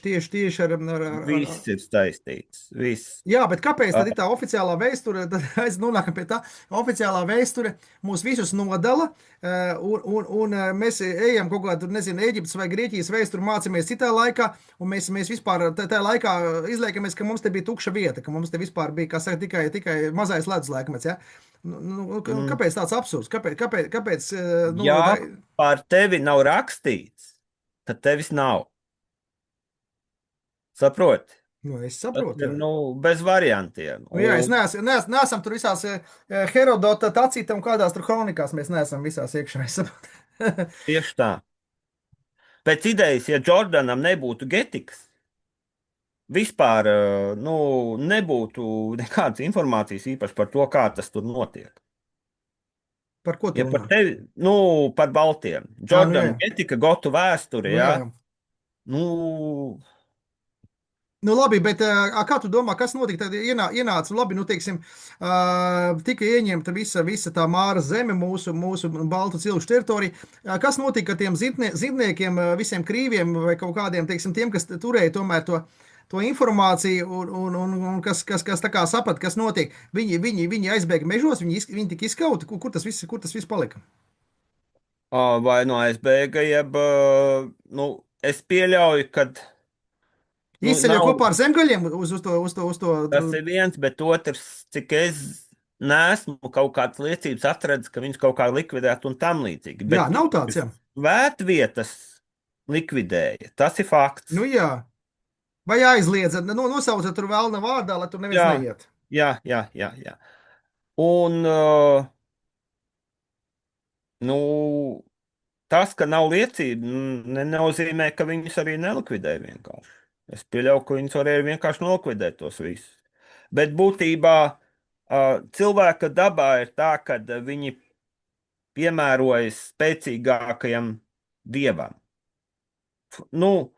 ar. viss ir saistīts. Viss. Jā, bet kāpēc Ah, tad ir tā oficiālā vēsture? Tad es nonāku pie tā, ka oficiālā vēsture mūs visus nodala, un mēs ejam kaut kādā, nezinu, Eģiptes vai Grieķijas vēsturi mācāmies citā laikā, un mēs vispār tajā laikā izliekamies, ka mums te bija tukša vieta, ka mums te vispār bija, kā saka, tikai mazais ledus laikmets. Ja? mm, Kāpēc tāds absurds? Kāpēc nu, ja par tevi nav rakstīts, tad tevis nav. Saproti? nu, es Tas saprotu, ir jā. bez variantiem. Nu, jā, es neesmu tur visās Herodota tacītā un kādās tur kronikās. Mēs neesam visās iekšā. Es saprotu. Tieši tā. Pēc idejas, ja Jordanam nebūtu getikas, vispār nebūtu nekādas informācijas īpaši par to, kā tas tur notiek. Par ko tu Ja par runā? tevi, par Baltiem, Nu, jā, Jordana jā. getika, gotu vēsturi, Nu, jā, jā, jā. nu, Nu, labi, bet kā tu domā, kas notika? Tad ienāca, labi, nu, teiksim, tika ieņemta visa tā māra zeme, mūsu baltu cilšu teritorija. Kas notika ar tiem zirniekiem, visiem krīviem vai kaut kādiem, teiksim, tiem, kas turēja tomēr to informāciju un kas tā kā saprata, kas notiek? Viņi aizbēga mežos, viņi tika izskauti. Kur tas viss palika? vai no aizbēga, jeb, es pieļauju, ka, Izceļoja nav, kopā ar zemgaļiem uz to. tas ir viens, bet otrs, cik es neesmu kaut kādas liecības atradis, ka viņus kaut kā likvidētu un tam līdzīgi, Jā, bet nav tāds, jā. svētvietas likvidēja, tas ir fakts. Nu, jā. Vai aizliedza, nosauca tur vēl nav vārdā, lai tur neviens Jā, neiet. jā, jā, jā, jā. Un, nu, tas, ka nav liecību, nenozīmē, ka viņus arī nelikvidēja vienkārši. Es pieļauju, ka viņus varēja vienkārši nolikvidēt tos visus. Bet būtībā cilvēka dabā ir tā, ka viņi piemērojas spēcīgākajam dievam. Nu,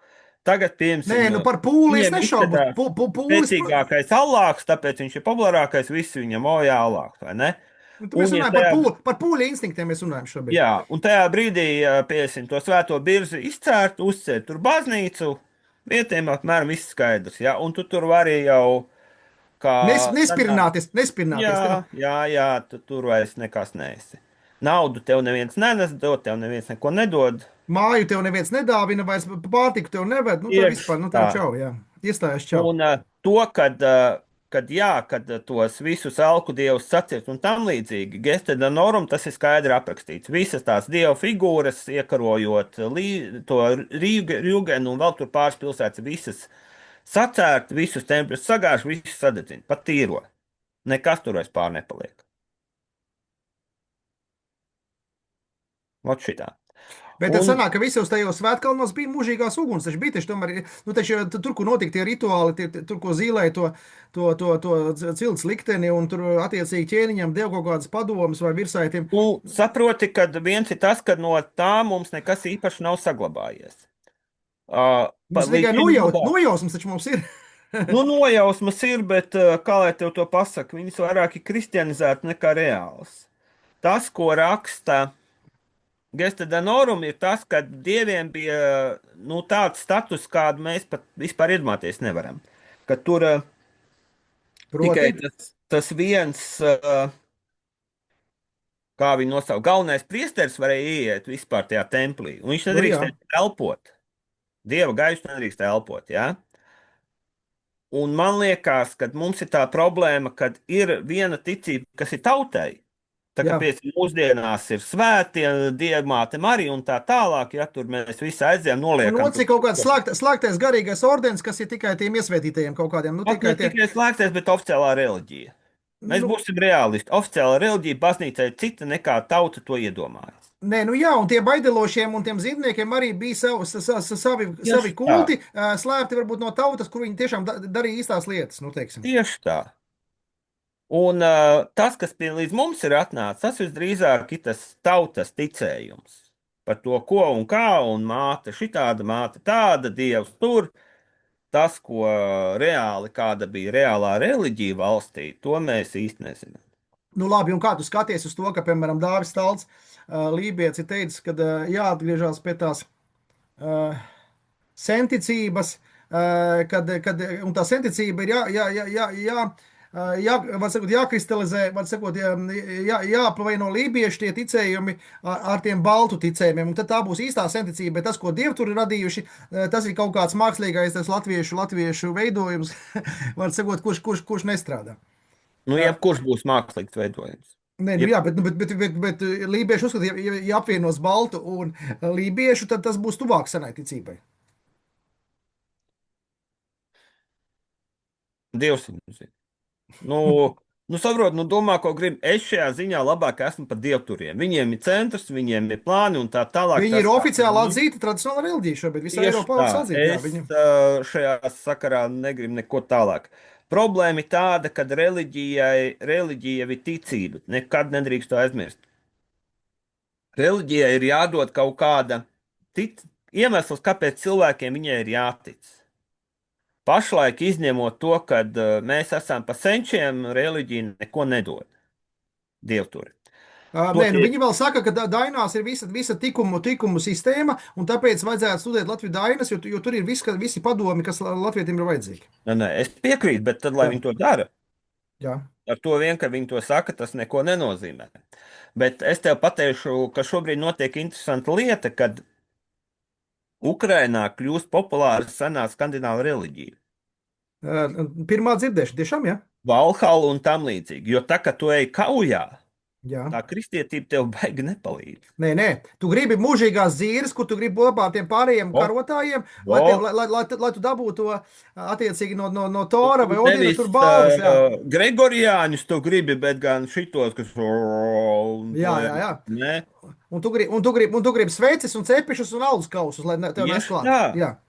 tagad, Nē, piemēram, nu par pūli es viņiem nešaubos. izskatās Pūlis, spēcīgākais Allāhs, tāpēc viņš ir populārākais, visi viņam ojā Allāhs, vai ne? mēs Un, ja runājam tajā par pūļa instinktiem, mēs runājam šobrīd. Jā, un tajā brīdī, piesim, to svēto birzi izcērt, uzcērt tur baznīcu, vietējiem apmēram viss skaidrs, jā, un tu tur vari jau kā senāk. Nespirnāties tev. Jā, tu tur vairs nekas neesi. Naudu tev neviens nenes, dod tev neviens neko nedod. Māju tev neviens nedāvina, vairs pārtiku tev neved. Nu, tā Tieši vispār, nu tā tā. čau, jā. Iestājas čau. Un kad tos visus alku dievus sacirst un tam līdzīgi, Gesteda Norum tas ir skaidri aprakstīts. Visas tās dievu figūras, iekarojot to Rīgenu un vēl tur pāris pilsētas, visas sacērt, visus tempļus sagāž, visus sadedzina, pat tīro. Nekas tur vairs pār nepaliek. Vot šitā. Bet tad Un sanāk, ka visos tajos svētkalnos bija mūžīgās uguns. Taču bija taču tomēr, nu, taču, tur, kur notika tie rituāli, tur, ko zīmēja to cilts likteni, un tur attiecīgi ķēniņam deva kaut kādas padomas vai virsaitim. tu saproti, ka viens ir tas, ka no tā mums nekas īpaši nav saglabājies. Mums Līdz tikai šim gadam. nojausmas taču mums ir. Nu, nojausmas ir, bet kā lai tev to pasaka, viņas vairāk ir kristianizētas nekā reālas. Tas, ko raksta Gesta Danorum, ir tas, ka dieviem bija nu, tāds status, kādu mēs pat vispār iedomāties nevaram. Ka tur tikai Proti, tas viens, kā viņi nosauc, galvenais priesteris varēja ieiet vispār tajā templī, un viņš nu jā. nedrīkstēja elpot. Dieva gaisu nedrīkst elpot, jā. Un man liekas, ka mums ir tā problēma, ka ir viena ticība, kas ir tautai. Tā kā Jā. pēc mūsdienās ir svētie, dievmāte Marija un tā tālāk, ja tur mēs visi aizējām, Un noliekam. otrs ir kaut kāds slēgtais garīgais ordenis, kas ir tikai tiem iesvētītajiem kaut kādiem. Nu, Pat ne tikai tie, tikai slēgtais, bet oficiālā reliģija. Mēs nu, būsim realisti. Oficiāla reliģija baznīcai ir cita nekā tauta to iedomājas. nē, nu jā, un tie baidelošiem un tiem zīmniekiem arī bija savi Tieši tā. kulti, slēpti varbūt no tautas, kur viņi tiešām darīja īstās lietas, nu, teiksim. Tieši tā. Un tas, kas līdz mums ir atnācis, tas visdrīzāk ir tas tautas ticējums par to, ko un kā, un māte šitāda, māte tāda, dievs tur. Tas, ko reāli, kāda bija reālā reliģija valstī, to mēs īsti nezinām. Nu, labi, un kā tu skaties uz to, ka, piemēram, Dāvis Stalts, Lībijams, ir teicis, ka jāatgriežas pie tās uh, senticības, un tā senticība ir var sakot, jākristalizē, var sakot, jāapvaino lībiešu tie ticējumi ar tiem baltu ticējumiem, un tad tā būs īstā senticība, bet tas, ko dievi tur ir radījuši, tas ir kaut kāds mākslīgais, tas latviešu veidojums, var sakot, kurš nestrādā. Nu, jebkurš būs mākslīgs veidojums. Nē, nu jā, bet lībieši uzskata, ja apvienos baltu un lībiešu, tad tas būs tuvāk senai ticībai. Dievs viņu zina. Nu, saprot, nu, domā, ko grib. Es šajā ziņā labāk esmu par dievturiem. Viņiem ir centrs, viņiem ir plāni un tā tālāk. Viņi ir oficiāli atzīta tradicionāla reliģija šobrīd. Visā Tieši Eiropā tā. var atzīt. Jā, Es viņi... šajā sakarā negribu neko tālāk. Problēma ir tāda, ka reliģija ir ticība. Nekad nedrīkst to aizmirst. Reliģijai ir jādod kaut kāda iemesls, kāpēc cilvēkiem viņai ir jātic. Pašlaik izņemot to, ka mēs esam pa senčiem, reliģija neko nedod. Dievturi. Nē, nu viņi vēl saka, ka dainās ir visa tikumu sistēma, un tāpēc vajadzētu studēt Latviju dainas, jo tur ir visi padomi, kas latvietiem ir vajadzīgi. Nē, es piekrītu, bet tad, lai viņi to dara, Jā. ar to vien, ka viņi to saka, tas neko nenozīmē. Bet es tev pateikšu, ka šobrīd notiek interesanta lieta, kad Ukrainā kļūst populāra senā skandināva reliģija. Pirmā dzirdēšana, tiešām, jā? Valhalla un tam līdzīgi. Jo tā, ka tu ej kaujā, Jā. tā kristietība tev baigi nepalīdz. Nē, tu gribi mūžīgās dzīves, kur tu gribi kopā ar tiem pārējiem karotājiem, lai tu dabūtu to attiecīgi no Tora vai Odina tur balvas. Gregoriāņus tu gribi, bet gan šitos, kas... Jā. Ne? Un tu gribi sveces un cepišus un alus kausus, lai tev nes klāt.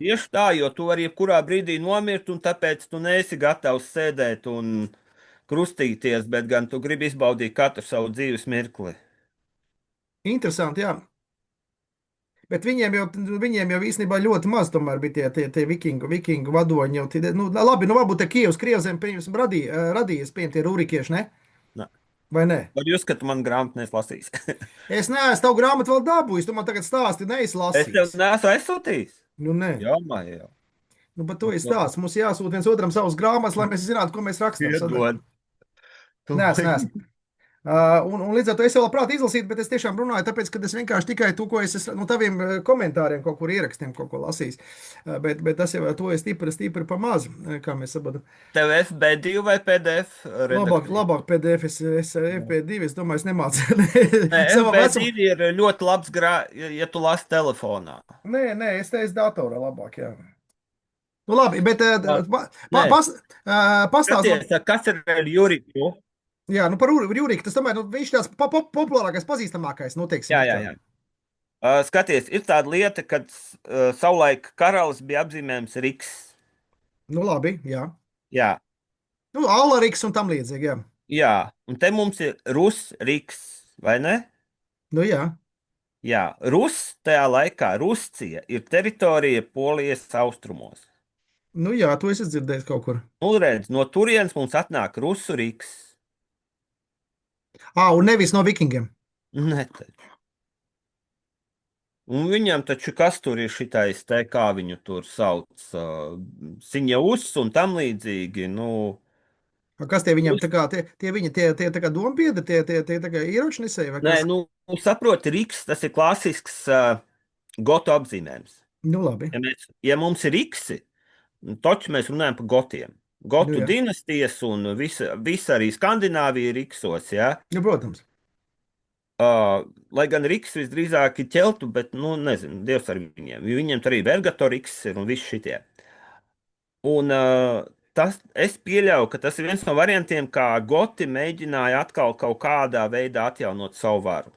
Tieši tā, jo tu vari jebkurā brīdī nomirt, un tāpēc tu neesi gatavs sēdēt un krustīties, bet gan tu gribi izbaudīt katru savu dzīves mirkli. Interesanti, jā. Bet viņiem jau īstenībā ļoti maz tomēr bija tie vikingu vadoņi. Labi, varbūt te Kievas krievzem radījies, tie rūrikieši, ne? Ne. Vai ne? Vai jūs, ka tu man grāmatu neslasīs? Es neesmu tavu grāmatu vēl dabūjis, tu man tagad stāsti, neesi lasījis. Es tev neesmu aizsūtījis? Nu, nē. Jā, man jau. Nu, par to ir stāsts. Mums jāsūta viens otram savus grāmatas, lai mēs zinātu, ko mēs rakstām. Piedod. Nē, es. Un līdz ar to es jau labprāt izlasītu, bet es tiešām runāju, tāpēc, ka es vienkārši tikai to, ko es no taviem komentāriem kaut kur ierakstiem, kaut ko lasījis. Bet tas jau to ir stipri, stipri pa maz, kā mēs saprotam. Tev FB2 vai PDF redakcija? Labāk PDF, es FP2, es domāju, es nemācu. Nē, Savā vecumā. FB2 ir ļoti labs ja tu lasi telefonā. Nē, es teicu datorā labāk, jā. Nu labi, bet Jā. Nē, pastāst man, skaties, kas ir ar Juriku? jā, nu par Juriku, tas tomēr, nu, viņš tāds populārākais, pazīstamākais, nu, teiksim, Jā, it jā, kā. jā. Skaties, ir tāda lieta, kad savulaik karalis bija apzīmējums Riks. Nu labi, jā. Jā, Nu, Alariks un tam līdzīgi, jā. jā, un te mums ir Rus Riks, vai ne? Nu jā, Jā, Rus tajā laikā, Ruscija ir teritorija Polijas austrumos. nu jā, to es esmu dzirdējis kaut kur. Nu, redz, no turienes mums atnāk Rusu Riks. Un nevis no vikingiem. Ne, taču. Un viņam taču kas tur ir šitais, te, kā viņu tur sauc, Siņaus un tam līdzīgi, nu, Kas tie viņam, tā kā, tie viņi, tie tā kā dombiedri, tie tā kā ieročnesēji vai nē, kas? nu, saproti, Riks, tas ir klasisks gotu apzīmējums. Nu labi, Ja mums ir Riksi, taču mēs runājam par gotiem. nu Gotu jā, dinastijas un visa arī Skandināvija ir Riksos, jā. nu protams. Lai gan Riks visdrīzāk ir ķeltu, bet, nu, nezinu, Dievs ar viņiem. Viņiem tur arī Vergatoriks ir un viss šitie. Un es pieļauju, ka tas ir viens no variantiem, kā goti mēģināja atkal kaut kādā veidā atjaunot savu varu.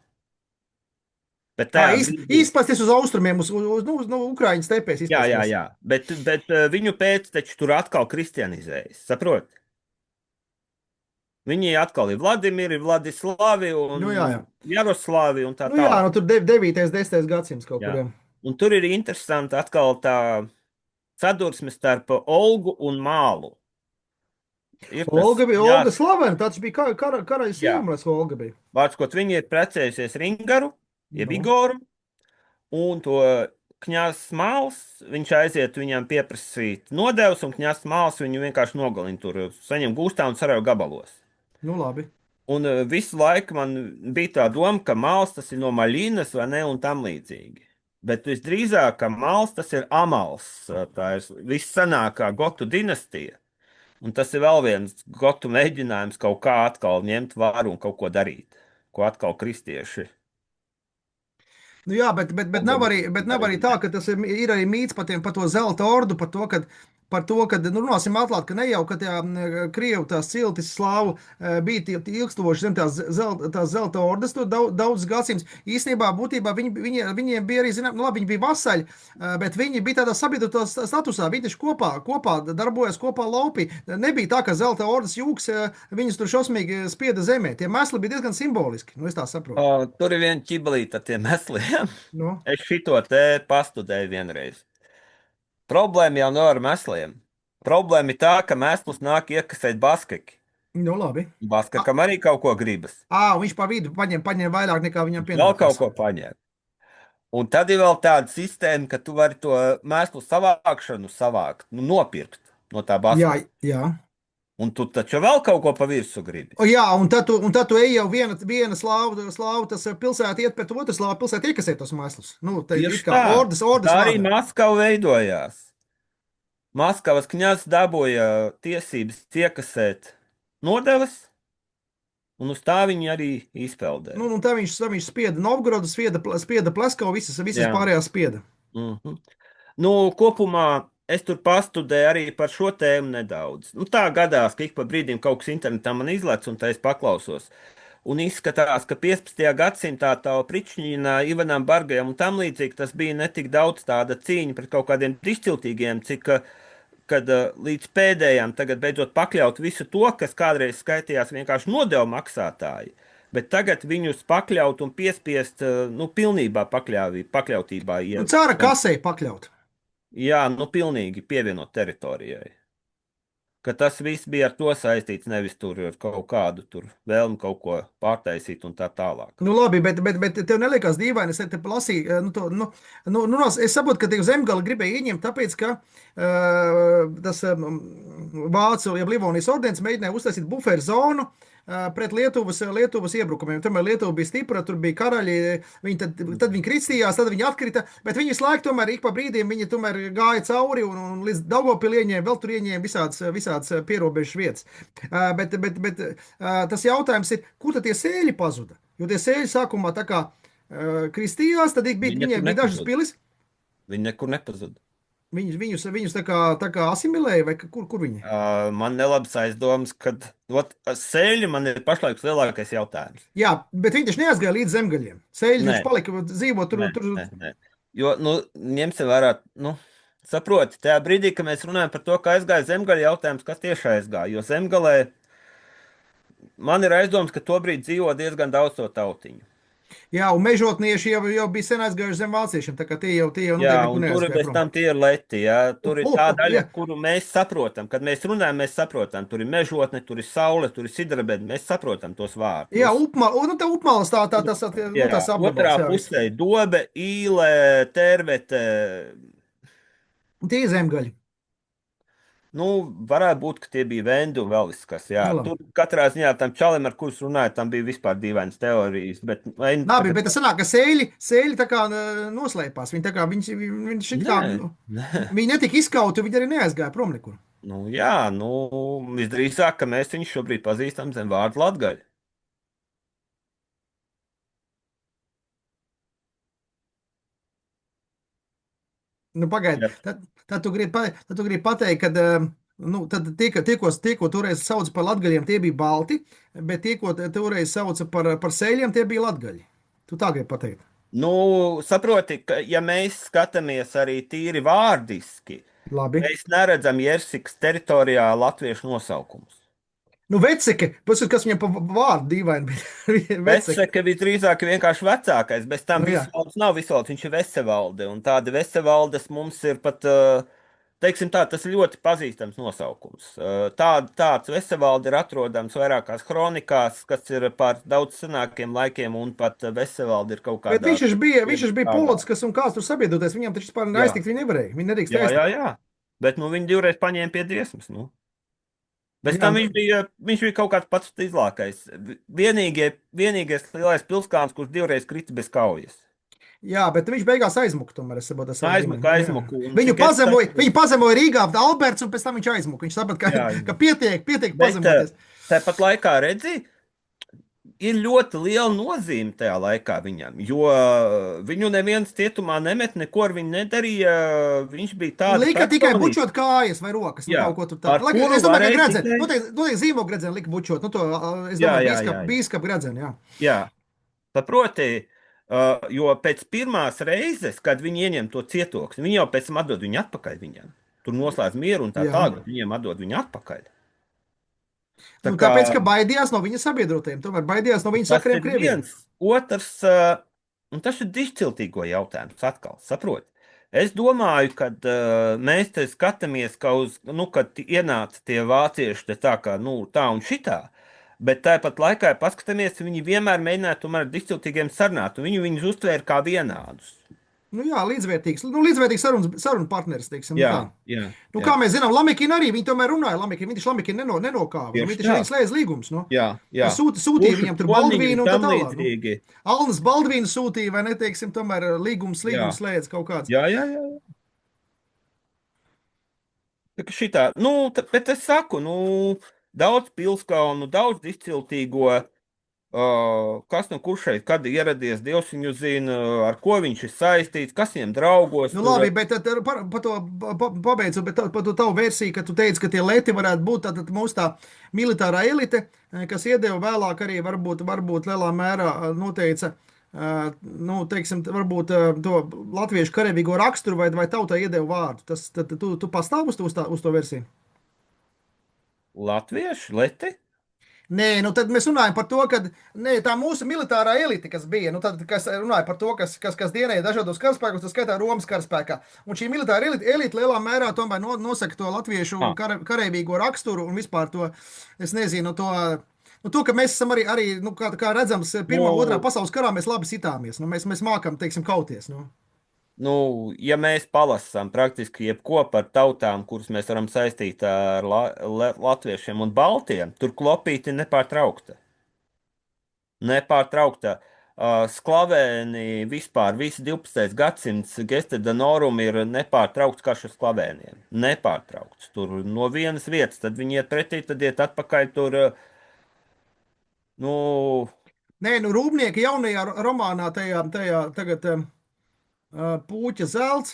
Bet tajā brīdī, Īspasties uz austrumiem, uz Ukraiņas stepēs jā, izpasties. jā, bet viņu pēc taču tur atkal kristianizējas, saprot? Viņi atkal ir Vladimiri, Vladislavi un Nu jā, jā. Jaroslavi un tā Nu jā, tālāk. nu tur 9. 10. gadsimts kaut Jā. kur, jā. Un tur ir interesanti atkal tā sadursme starp Olgu un Mālu. Ir tas, Olga slavena, tāds bija karaļa jā, sieva, man liekas, Olga bija. vārds, viņi ir precējusies Ringaru, jeb Nu, Igoru, un to kņazs Māls, viņš aiziet viņam pieprasīt nodevs, un kņazs Māls viņu vienkārši nogalina tur, saņem gūstā un sarauj gabalos. nu labi. Un visu laiku man bija tā doma, ka Māls tas ir no Maļīnas vai ne, un tam līdzīgi. Bet visdrīzāk, ka Māls tas ir Amals, tā ir vissanākā Gotu dinastija. Un tas ir vēl viens Gotu mēģinājums kaut kā atkal ņemt varu un kaut ko darīt, ko atkal kristieši. Nu jā, bet nav arī tā, ka tas ir arī mīts par to zelta ordu, par to, ka nu, runāsim atklāti, ka ne jau, ka Krievu tās ciltis slāvu bija ilgstoši zem tās zelta ordas, to daudz gadsimts. Īstenībā, būtībā viņiem bija arī, zinām, nu labi, viņi bija vasaļi, bet viņi bija tādā sabiedrotā statusā, viņi taču kopā darbojas, kopā laupī. Nebija tā, ka zelta ordas jūgs viņus tur šausmīgi spieda zemē. Tie mēsli bija diezgan simboliski, nu es tā saprotu. Tur ir viena ķibelīta ar tiem mesliem. Nu, Es šito te pastudēju vienreiz. Problēma jau nav ar mesliem. Problēma ir tā, ka mēslus nāk iekasēt baskeki. nu labi. Baskakam arī kaut ko gribas. Viņš pa vidu paņem vairāk nekā viņam Vēl kaut pienākās. ko paņemt. Un tad ir vēl tāda sistēma, ka tu vari to mēslu savākšanu savākt, nu, nopirkt no tā Jā, basketa. jā. Un tu taču vēl kaut ko pa virsmu gribi. Jā, un tad tu ej jau viena slāva, tas pilsēta iet pret otru slāvu, pilsēta iekasē tos mēslus. Nu, te ir Tieši kā tā. ordas Tā arī vārdā. Maskava veidojās. Maskavas kņazs dabūja tiesības iekasēt nodevas, un uz tā viņi arī izpeldēja. Nu, un tā viņš spieda Novgorodu, spieda Pleskavu, visas Jā. pārējās spieda. Mhm. Nu, kopumā es tur pastudēju arī par šo tēmu nedaudz. Nu, tā gadās, ka ik pa brīdim kaut kas internetā man izlec, un tā es paklausos. Un izskatās, ka 15. gadsimtā tā Pričņina, Ivanam Bargajam un tam līdzīgi tas bija ne tik daudz tāda cīņa pret kaut kādiem dišciltīgiem, cik kad līdz pēdējām tagad beidzot pakļaut visu to, kas kādreiz skaitījās vienkārši nodevu maksātāji. Bet tagad viņus pakļaut un piespiest, nu, pilnībā pakļautībā. Nu, cara kasei pakļaut. Jā, nu, pilnīgi pievienot teritorijai. ka tas viss bija ar to saistīts, nevis tur ar kaut kādu tur vēlmi kaut ko pārtaisīt un tā tālāk. Nu, labi, bet tev neliekās dīvaini. Es te lasīju, es saprotu, ka tev zemgala gribēja ieņemt, tāpēc, ka tas Vācu, ja Livonijas ordens mēģināja uztaisīt buferu zonu pret Lietuvas iebrukumiem. Tomēr Lietuva bija stipra, tur bija karaļi, tad viņi kristījās, tad viņi atkrita, bet viņi visu laiku tomēr ik pa brīdiem viņi tomēr gāja cauri un līdz Daugavpili ieņēma, vēl tur ieņēma visādas pierobežas vietas. Bet tas jautājums ir, kur tad tie sēļi pazuda? Jo tie sēļi sākumā tā kā kristījās, tad viņiem bija dažas pilis. Viņi nekur nepazuda. Viņus tā kā asimilēja, vai kur viņi? Man nelabas aizdomas, ka sēļi man ir pašlaik lielākais jautājums. Jā, bet viņi taču neaizgāja līdz zemgaļiem. Sēļi taču palika dzīvot tur. Nē. Jo, ņemsim vērā, saproti, tajā brīdī, kad mēs runājam par to, ka aizgāja zemgaļa jautājums, kas tieši aizgāja, jo zemgalē man ir aizdoms, ka tobrīd dzīvo diezgan daudz to tautiņu. Jā, un mežotnieši jau bija sen aizgājuši zem vāciešiem, tā kā tie jau jā, un tur bez tam tie ir leti, jā. Tur ir tā daļa, kuru mēs saprotam. Kad mēs runājam, mēs saprotam. Tur ir mežotne, tur ir saule, tur ir sidrabēdi. Mēs saprotam tos vārdus. Jā, tā upmalas tas apgabals. Otrā pusē dobe, īle, tervete. Tie ir zemgaļi. Varētu būt, ka tie bija vendi un vēl viss kas. Jā, tur katrā ziņā tam čalim, ar kurus runāja, tam bija vispār dīvainas teorijas. Labi, bet tas sanāk, ka sēļi tā kā noslēpās. Viņi netika izkauti, viņi arī neaizgāja prom nekur. Visdrīzāk, ka mēs viņus šobrīd pazīstam zem vārdu latgaļi. Pagaidi, tad tu gribi pateikt, ka tie, ko toreiz sauca par latgaļiem, tie bija balti, bet tie, ko toreiz sauca par sēļiem, tie bija latgaļi. Tu tā gribi pateikt. Saproti, ka ja mēs skatāmies arī tīri vārdiski, labi, mēs neredzam Jersikas teritorijā latviešu nosaukumus. Veceke, kas viņam pa vārdu dīvaini bija? Veceke visdrīzāk ir vienkārši vecākais, bez tam Visvalds nav Visvalds, viņš ir Vesevalde, un tādi Vesevaldes mums ir pat, teiksim tā, tas ir ļoti pazīstams nosaukums. Tāds Vesevalde ir atrodams vairākās kronikās, kas ir par daudz senākiem laikiem, un pat Vesevalde ir kaut kādā... Bet viņš bija Polockas un kāds tur sabiedroties, viņam taču vispār aiztikt viņi nevarēja, viņi nedrīkst aiztikt. Jā, bet viņi divreiz paņēma pie dziesmas, Bez tam viņš bija kaut kāds pats izlākais. Vienīgais lielais pilskāns, kurš divreiz krita bez kaujas. Jā, bet viņš beigās aizmuka tomēr. Aizmuka. Viņu pazemoja Rīgā Alberts, un pēc tam viņš aizmuka. Viņš saprata, ka pietiek pazemoties. Tāpat laikā redzi, ir ļoti liela nozīme tajā laikā viņam, jo viņu neviens cietumā nemet, neko ar viņu nedarīja. Viņš bija tāds. Lika tikai bučot kājas vai rokas, kaut ko tur tādu. Es domāju, ka gredzeni, noteikti zīmogu gredzeni lika bučot. Es domāju, bīskap gredzeni, jā. Saproti, jo pēc pirmās reizes, kad viņi ieņem to cietoksni, viņi jau pēc tam atdod viņu atpakaļ viņam. Tur noslēdz mieru un tā tālāk, viņiem atdod viņu atpakaļ. Tāpēc, ka baidījās no viņa sabiedrotajiem, tomēr baidījās no viņa sakariem Krievijiem. Otrs, un tas ir dišciltīgo jautājums atkal, saproti. Es domāju, ka mēs te skatāmies, kad ienāca tie vācieši te tā kā, tā un šitā, bet tāpat laikā paskatāmies, viņi vienmēr mēģināja tomēr dišciltīgiem sarunāt, un viņus uztvēra kā vienādus. Līdzvērtīgs sarunu partneris, teiksim. Jā. Kā mēs zinām, Lamikina arī, viņi tomēr runāja Lamikina, viņš Lamikina nenokāva, viņi taču slēdz līgums, Jā. Sūtīja viņam tur Baldvīnu un tā tālāk. Alnas Baldvīnu sūtīja, vai neteiksim, tomēr līgums slēdz kaut kāds. Jā. Tā kā šitā, bet es saku, daudz pilskaunu, daudz izciltīgo, kas kurš šeit, kad ieradies, Dievs viņu zina, ar ko viņš ir saistīts, kas viņam draugos. Labi, bet par to pabeidzu, bet par to tavu versiju, ka tu teici, ka tie leti varētu būt tātad mūsu tā militārā elite, kas iedeva vēlāk arī varbūt lielā mērā noteica, teiksim, varbūt to latviešu karavīgo raksturu vai tautā iedeva vārdu. Tu pastāv uz to versiju? Latviešu leti? Nē, nu tad mēs runājam par to, ka nē, tā mūsu militārā elite, kas bija, nu tad, kas runāja par to, kas dienēja dažādos karaspēkos, tas skaitā Romas karaspēkā. Un šī militāra elite lielā mērā tomēr nosaka to latviešu Ah, karavīgo raksturu un vispār to, es nezinu, to. Nu, to, ka mēs esam arī nu, kā redzams, Pirmā un Otrā nu, pasaules karā mēs labi sitāmies. Nu, mēs mākam, teiksim, kauties. Nu. nu, ja mēs palasām praktiski jebko par tautām, kuras mēs varam saistīt ar latviešiem un baltiem, tur klopīti nepārtraukta. Nepārtraukta. Sklavēni vispār, visi 12. gadsimts geste danorum ir nepārtraukts karš ar sklavēniem. Nepārtraukts. Tur no vienas vietas, tad viņi iet pretī, tad iet atpakaļ. Tur, nu, Nē, nu, Rūpnieki jaunajā romānā, tajā tagad. Puķa zelts,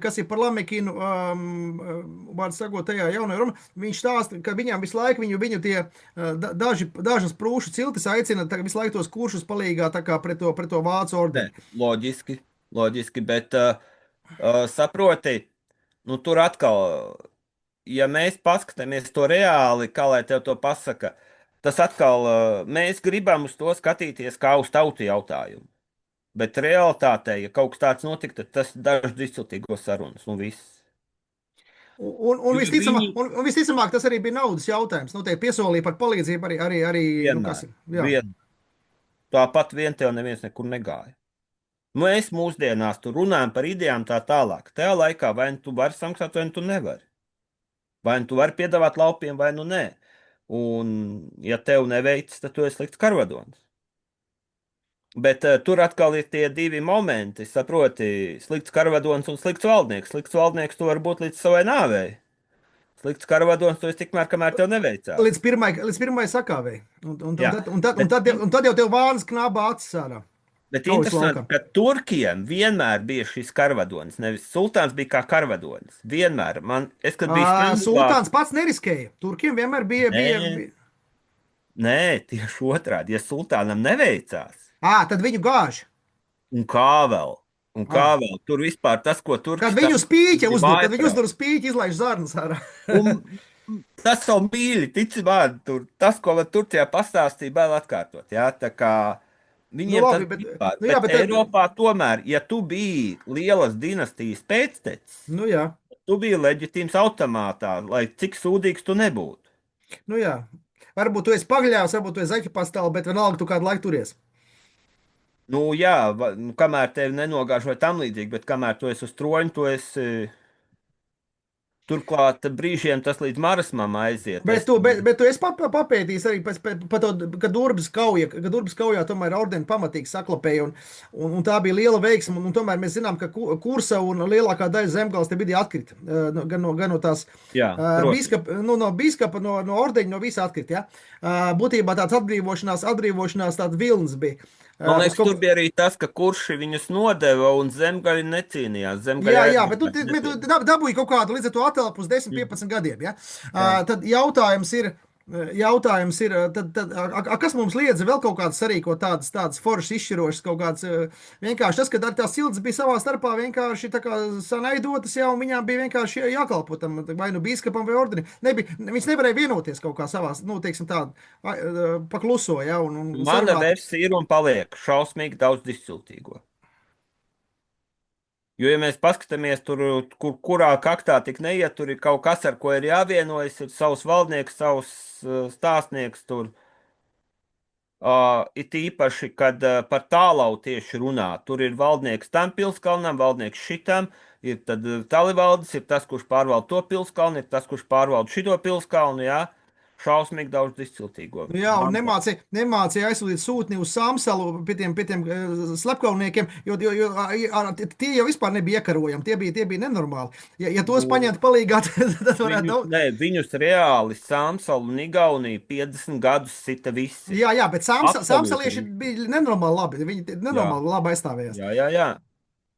kas ir par Lamekinu, vārds sakot, tajā jaunajā romā. Viņš stāsta, ka viņam visu laiku viņu tie dažas prūšu ciltis aicina visu laiku tos kuršus palīgā tā kā pret to vācu ne, ordeni. loģiski, loģiski, bet saproti, nu, tur atkal, ja mēs paskatāmies to reāli, kā lai tev to pasaka, tas atkal mēs gribam uz to skatīties kā uz tautu jautājumu. Bet realitātē, ja kaut kas tāds notiktu, tad tas dažs izciltīgos sarunas un viss. Un, Jo viņi visticamāk, tas arī bija naudas jautājums. Noteikti piesolīja par palīdzību arī nu, kas vienmēr, ir. Jā. tāpat vien tev neviens nekur negāja. Mēs mūsdienās tur runājam par idejām tā tālāk. Tajā laikā vai nu tu vari samaksāt, vai nu tu nevari. Vai nu tu vari piedāvāt laupiem, vai nu nē. Un, ja tev neveicas, tad tu esi slikts karvadonis. Bet tur atkal ir tie divi momenti, saproti, slikts karvadonis un slikts valdnieks. Slikts valdnieks tu vari būt līdz savai nāvei. Slikts karvadonis tu esi tikmēr, kamēr tev neveicās. Līdz pirmai sakāvēji. Jā, bet, Un tad jau tev vānas knābā acis ārā. bet Kaujas interesanti, laukā. ka turkiem vienmēr bija šis karvadonis. Nevis sultāns bija kā karvadonis. Vienmēr. Kad biju Stambulā, Sultāns pats neriskēja. Turkiem vienmēr nē, nē, tieši otrādi. Ja sultānam neveicās, Tad viņu gāž. un kā vēl, un kā Ā. vēl, tur vispār tas, ko turki Kad viņu stāsta, spīķa ir uzdur, kad viņu vājprāts. uzdur spīķi, izlaiž zarnas ārā. Un tas savu mīļi, tici man, tur, tas, ko man Turcijā pastāstīja, bail atkārtot. Jā, tā kā Nu, viņiem tas labi, bet, bija vispār. nu, jā, Bet bet, Eiropā tomēr, ja tu biji lielas dinastijas pēctecis, nu, jā, tu biji leģitīms automātā, lai cik sūdīgs tu nebūtu. nu, jā. Varbūt tu esi pagļāvis, varbūt tu esi zaķipastāli, bet vienalga tu kādu laiku turies. Nu, jā, nu, kamēr tevi nenogāž vai tam līdzīgi, bet kamēr tu esi uz troņa, tu esi. Turklāt brīžiem tas līdz marasmam aiziet. Bet tu esi papētījis arī par to, ka Durbas kaujā tomēr ordeni pamatīgi saklapēja, un tā bija liela veiksme, un tomēr mēs zinām, ka kursa un lielākā daļa zemgales te bija atkrita, gan no tās Jā, protams. bīskapa, no ordeņa, no visa atkrita, ja? Būtībā tāds atbrīvošanās tāds vilnis bija. Man Uz liekas, kaut tur bija arī tas, ka kurši viņus nodeva un zemgaļi necīnījās. Zemgaļi Jā, arī bet tu necīnījās. dabūji kaut kādu līdz ar to atelpu uz 10, 15 gadiem. Ja? Jā. Tad jautājums ir kas mums liedza vēl kaut kādas sarīkot tādas foršas izšķirošas kaut kādas vienkārši tas, ka arī tās ciltis bija savā starpā vienkārši tā kā sanaidotas jau, un viņām bija vienkārši jākalpo tam vai nu bīskapam vai ordenim. Viņas nevarēja vienoties kaut kā savās, nu, teiksim tā, pakluso, ja, un Mana sarunāt. versija ir un paliek šausmīgi daudz izciltīgo. Jo, ja mēs paskatāmies tur, kurā kaktā tik neiet, tur ir kaut kas, ar ko ir jāvienojas, ir savs valdnieks, savs stāstnieks tur. It īpaši, kad par tālau tieši runā, tur ir valdnieks tam pilskalnam, valdnieks šitam, ir tad talivaldes, ir tas, kurš pārvalda to pilskalnu, ir tas, kurš pārvalda šito pilskalnu, jā, šausmīgi daudz izciltīgo. Nu jā, un nemācīja aizsūtīt sūtni uz Samsalu pie tiem slepkavniekiem, jo tie jau vispār nebija iekarojami. Tie bija nenormāli. Ja tos Nu, paņemt palīgā, tad varētu daudz. viņus reāli Samsalu un Igauniju 50 gadus sita visi. Jā, bet Absolūti Samsalieši visi. bija nenormāli labi. Viņi Jā, nenormāli labi aizstāvējās. jā.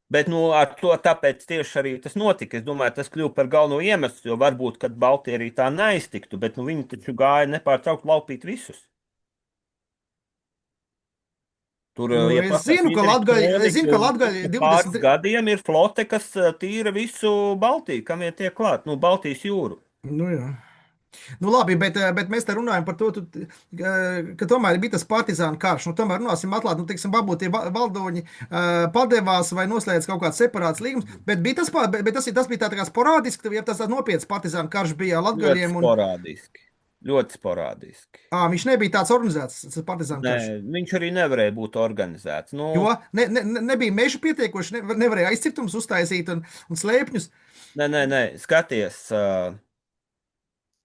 Bet nu, ar to tāpēc tieši arī tas notika. Es domāju, tas kļuva par galveno iemeslu, jo varbūt, kad Baltija arī tā neiztiktu, bet nu, viņi taču gāja nepārtraukti laupīt visus. Tur, Nu, ja es zinu, ka Latgaļi pāris 20. gadiem ir flote, kas tīra visu Baltiju, kam ir tiek klāt, nu, Baltijas jūru. Nu, jā. Nu, labi, bet mēs te runājam par to, ka tomēr bija tas partizānu karš. Nu, tomēr runāsim atklāti, nu, teiksim, varbūt tie valdoņi padevās vai noslēdz kaut kāds separāts līgums, bet, bija tas, tas bija tā kā sporādiski, ja tas tāds nopietns partizānu karš bija Ļoti latgaļiem, un sporādiski. Ļoti sporādiski. viņš nebija tāds organizēts, tas partizānu Nē, karš. viņš arī nevarēja būt organizēts. Nu, Jo nebija meža pietiekoši, nevarēja aizcirtums uztaisīt un slēpņus. nē, skaties,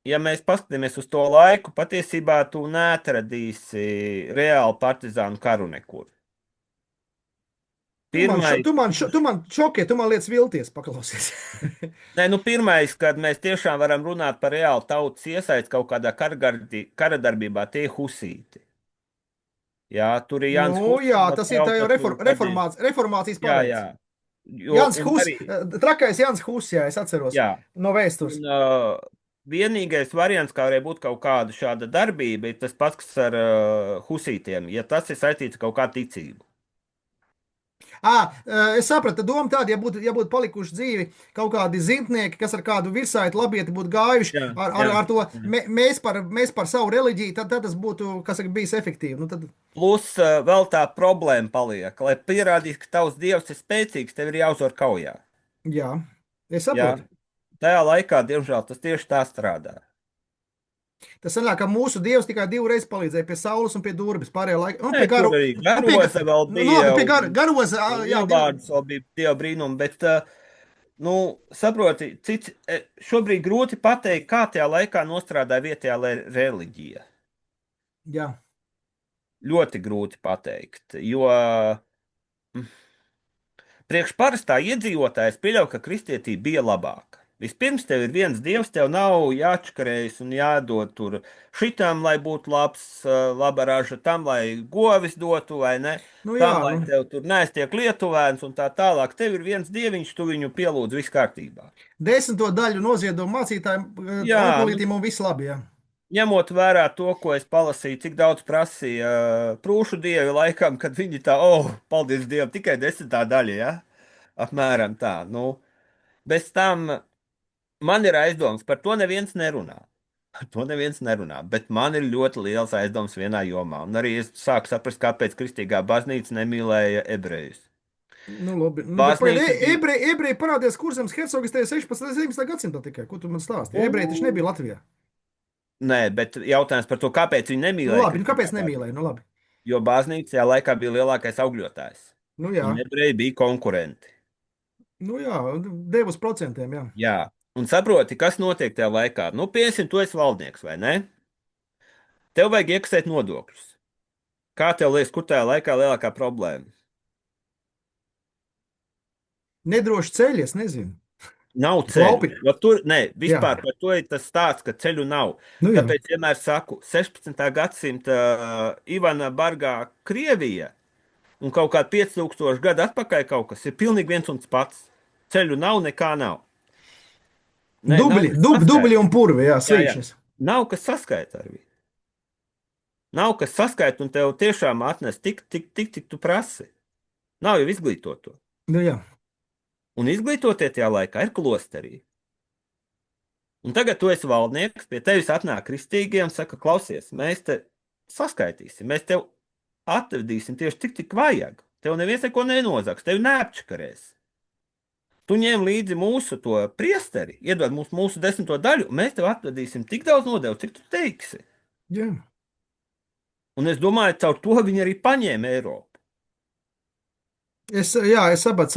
ja mēs paskatāmies uz to laiku, patiesībā tu neatradīsi reāli partizānu karu nekur. Pirmais, Tu man šokē, tu man lietas vilties, paklausies. nē, nu, pirmais, kad mēs tiešām varam runāt par reālu tautas iesaisti kaut kādā kara darbībā, tie ir husīti. Jā, tur ir Jānis Nu, Hus, jā, no tas ir tā jau tautas, un tad ir, reformācijas jā, jā, paveids. jo, Jānis un Hus, arī, trakais Jānis Hus, jā, es atceros jā, no vēstures. un vienīgais variants, kā varēja būt kaut kāda šāda darbība, ir tas pats, kas ar husītiem, ja tas ir saistīts ar kaut kādu ticību. Es sapratu, doma tāda, ja būtu palikuši dzīvi kaut kādi zintnieki, kas ar kādu virsaitu labieti būtu gājuši Jā, jā, ar to jā. mēs par savu reliģiju, tad tas būtu, kas saka, bijis efektīvi. Nu, tad, Plus vēl tā problēma paliek, lai pierādītu, ka tavs dievs ir spēcīgs, tev ir jāuzvar kaujā. jā, es Jā, saprotu. tajā laikā, diemžēl, tas tieši tā strādā. Tas sanāk, ka mūsu dievs tikai divreiz palīdzēja pie saules un pie durvis pārējā laikā. Un Nē, pie garu, tur arī nu, pie, garoza vēl nu, labi, bija, pie un garoza, jā, lielvārds vēl bija dieva brīnumi, bet, nu, saproti, šobrīd grūti pateikt, kā tajā laikā nostrādāja vietējā reliģija. jā. Ļoti grūti pateikt, jo priekš parastā iedzīvotājs pieļauj, ka kristietība bija labāka. Vispirms tev ir viens dievs, tev nav jāčakarējas un jādod tur šitam, lai būtu laba raža, tam, lai govis dotu, vai ne, Nu, jā, tam, lai nu, tev tur neaiztiek lietuvēns un tā tālāk. Tev ir viens dieviņš, tu viņu pielūdz, viss kārtībā. 10. daļu noziedumu mācītājiem, Jā, nu, aizpildītiem un viss labi, jā. ņemot vērā to, ko es palasīju, cik daudz prasīja prūšu dievi laikam, kad viņi tā, oh, paldies Dievam, tikai 10. daļa, ja? Apmēram tā, nu. Bez tam man ir aizdoms, par to neviens nerunā. Par to neviens nerunā, bet man ir ļoti liels aizdoms vienā jomā. Un arī es sāku saprast, kāpēc Kristīgā baznīca nemīlēja ebrejus. Nu, labi. Nu, bet Baznīca bija. ebreji parādījās Kurzemes hercogistē 16. un 17. gadsimtā tikai. Ko tu man stāstīji? Ebreji taču nebija Latvijā. Nē, bet jautājums par to, kāpēc viņi Nu, nemīlēja labi, nu, Kristīgā kāpēc nemīlēja? baznīcu. Nu, labi. Jo baznīca tajā laikā bija lielākais augļotājs. Nu, jā, Un ebreji bija konkurenti. nu, jā, devu uz procentiem, jā. Jā, un saproti, kas notiek tajā laikā. Nu, piesim, tu esi valdnieks, vai ne? Tev vajag iekasēt nodokļus. Kā tev liekas, kur tajā laikā lielākā problēma? Nedroši ceļi, es nezinu. Nav ceļu. Klaupi. Jo tur, nē, Jā, vispār par to ir tas stāsts, ka ceļu nav. nu, jā. Tāpēc vienmēr saku, 16. gadsimta Ivana Bargā Krievija un kaut kā 5000 gadu atpakaļ kaut kas ir pilnīgi viens un tas pats. Ceļu nav, nekā nav. Nē, nav kas Dubļi saskaita. un purvi, jā, Jā, jā. slīkšņas. Nav kas saskaita ar viņu. Nav kas saskaita un tev tiešām atnes tik tu prasi. Nav jau izglītoto. Nu, jā. Un izglītotie tajā laikā ir klosterī. Un tagad tu esi valdnieks, pie tevis atnāk kristīgie un saka, klausies, mēs te saskaitīsim, mēs tev atvedīsim tieši cik vajag. Tev neviens neko nenozags, tev neapčakarēs. Tu ņem līdzi mūsu to priesteri, iedod mums mūsu 10. daļu, un mēs tev atvedīsim tik daudz nodevu, cik tu teiksi. Jā. Un es domāju, caur to viņi arī paņēma Eiropu. Jā, es sapratu,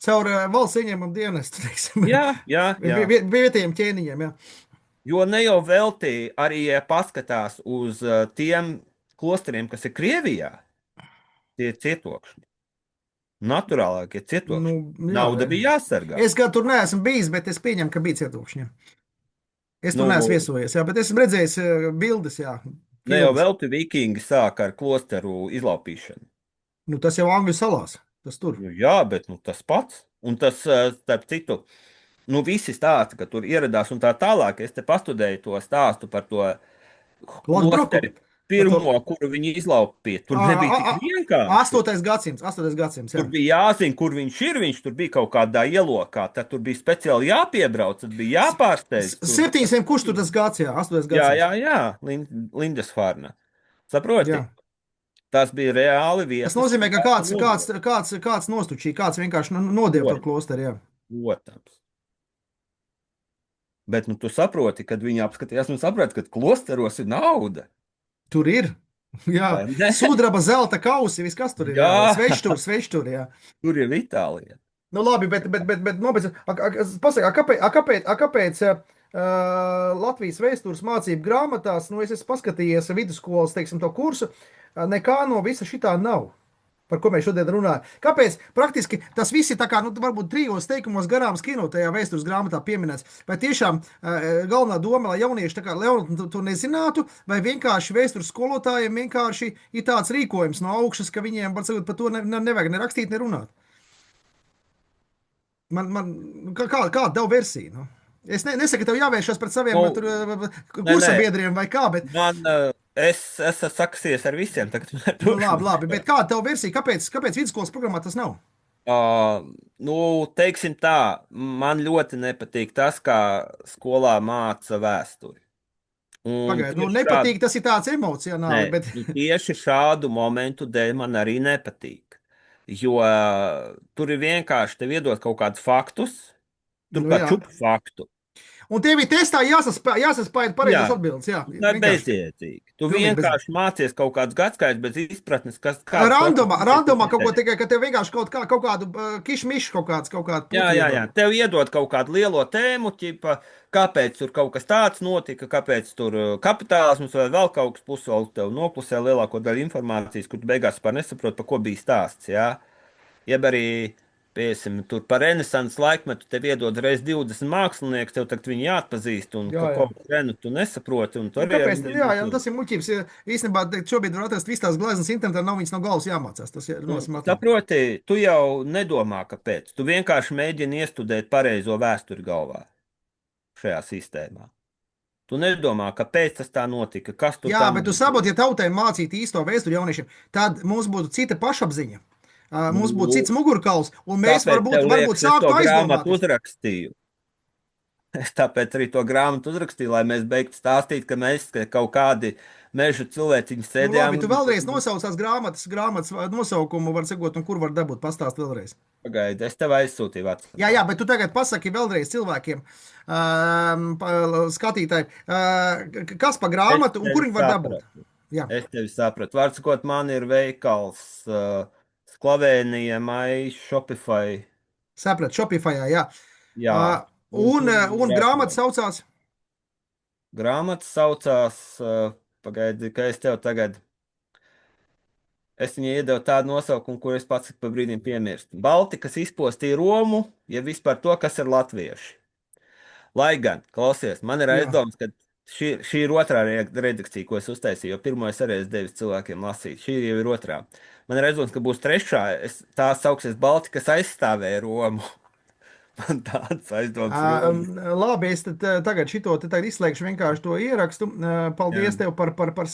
caur valsts ieņēmumu dienestu, teiksim, Jā. vietējiem ķēniņiem, jā. Jo ne jau velti arī ja paskatās uz tiem klosteriem, kas ir Krievijā, tie ir cietokšņi. Naturālākie cietokšņi. Nu, jā, Nauda bija jāsargā. es gan tur neesmu bijis, bet es pieņemu, ka bija cietokšņi. Es tur Nu, neesmu viesojies, jā, bet esmu redzējis bildes, jā. Ne jau Filmas. velti vikingi sāka ar klosteru izlaupīšanu. Nu, tas jau Angļu salās, tas tur. Nu, jā, bet nu, tas pats. Un tas, starp citu, nu, visi stāsta, ka tur ieradās un tā tālāk. Es te pastudēju to stāstu par to Latbroku. klosteri. Par to pirmo, kuru viņi izlaupīja. Tur nebija tik vienkārši. 8. gadsimts, 8. gadsimts, jā. Tur bija jāzina, kur viņš ir. Viņš tur bija kaut kādā ielokā. Tad tur bija speciāli jāpiebrauc, tad bija jāpārsteidz. Tur, 700, kurš tur tas gads, jā, 8. jā, gadsimts. jā, jā. Lindesfarna. Saproti? Jā. Tas bija reāli Tas vietas, nozīmē, kur ka gāja nodot. kāds nostučīja, kāds vienkārši nodeva to klosteru, jā. Protams. Bet nu, tu saproti, kad viņi apskatījās un saprata, ka klosteros ir nauda. Tur ir. Jā, Vai ne? sudraba, zelta kausi, viss kas tur ir. Jā, Jā, sveštur, jā. tur ir Itālija. Nu, labi, bet nobeidz. Pasaka, kāpēc Latvijas vēstures mācību grāmatās, nu, es esmu paskatījies vidusskolas, teiksim, to kursu, nekā no visa šitā nav. Par ko mēs šodien runājam? Kāpēc? Praktiski tas viss ir tā kā, nu, varbūt 3 teikumos garām skino tajā vēstures grāmatā pieminēts. Vai tiešām galvenā doma, lai jaunieši tā kā Leona to nezinātu, vai vienkārši vēstures skolotājiem vienkārši ir tāds rīkojums no augšas, ka viņiem, var sakot, par to nevajag ne rakstīt, ne runāt? Kāda tev versija? Nu? Es nesaku, ka tev jāvēršas pret saviem Nu, nē, kursabiedriem vai kā, bet, es esmu saksies ar visiem. Tagad nu, labi, bet kāda tev versija? Kāpēc vidusskolas programmā tas nav? Nu, teiksim tā, man ļoti nepatīk tas, kā skolā māca vēsturi. Un Pagaid, nu, tieši nepatīk, tas ir tāds emocionāli, bet, tieši šādu momentu dēļ man arī nepatīk. Jo tur ir vienkārši tev iedot kaut kādus faktus, nu, turklāt jā. čupu faktu. Un tev ir testā jāsaspēj Jā, pareizās atbildes, jā, tā ir vienkārši. bezjēdzīgi. Tu Pilnīgi vienkārši mācies kaut kādus gadsimtus bez izpratnes, kāds Randomā kaut ko tikai, ka tev vienkārši kaut kādu kišmišu kaut kādu Jā, putu jā, jā. iedod. Tev iedod kaut kādu lielo tēmu, ķipa, kāpēc tur kaut kas tāds notika, kāpēc tur kapitālisms vai vēl kaut kas pusēl tev nopusē lielāko daļu informācijas, kur tu beigās par nesaproti, par ko bija stāsts. Jā? Jeb arī, piesim, tur par renesanses laikmetu tev iedod reiz 20 mākslinieks, tev tagad viņi jāatpazīst, un Jā, jā. kaut ko renu tu nesaproti, un tu Nu, arī ar kāpēc? viņiem Jā, tu- tas ir muļķības. Īstenībā šobrīd var atrast visas tās gleznas internetā, nav viņas no galvas jāmācās. Tas ir Nu, nosimāt. saproti, tu jau nedomā, kāpēc. Tu vienkārši mēģini iestudēt pareizo vēsturi galvā šajā sistēmā. Tu nedomā, kāpēc tas tā notika, kas tur Jā, tam bet tu bija. saproti, ja tautai mācītu īsto vēsturi jauniešiem, tad mums būtu cita pašapziņa. Mums būtu Nu, cits mugurkauls, un mēs tāpēc tev varbūt liekas, es to sāktu grāmatu aizdomāties. uzrakstīju. Es tāpēc arī to grāmatu uzrakstīju, lai mēs beigtu stāstīt, ka mēs kaut kādi meža cilvēciņi Nu, labi, sēdējām tu vēlreiz un nosauc tās grāmatas nosaukumu, var sakot, un kur var dabūt, pastāst vēlreiz. pagaidi, es tev aizsūtīju Jā, vecāku. bet tu tagad pasaki vēlreiz cilvēkiem, skatītājiem, kas pa Es grāmatu un kur tevi viņi var dabūt. sapratu. Jā, Es tevi sapratu. Vārdsakot, man ir veikals Slovenija, Maija, Shopify. sapratu, Shopify, jā. Jā, un tur Un ir grāmata atrodams. saucās, Grāmata saucās, pagaidi, ka es tev tagad. Es viņai iedevu tādu nosaukumu, kur es pats pa brīdim piemirstu. Baltikas izpostīja Romu, ja vispār to, kas ir latvieši. Lai gan, klausies, man ir jā. aizdoms, ka šī ir otrā redakcija, ko es uztaisīju, jo pirmo es arī esmu devis cilvēkiem lasīt. Šī jau ir otrā. Man ir aizdoms, ka būs trešā. Tā sauksies Baltikas aizstāvēja Romu. Man tāds aizdoms rodas. Labi, es tagad šito te tagad izslēgšu vienkārši to ierakstu. Jā. Paldies tev par sarunu.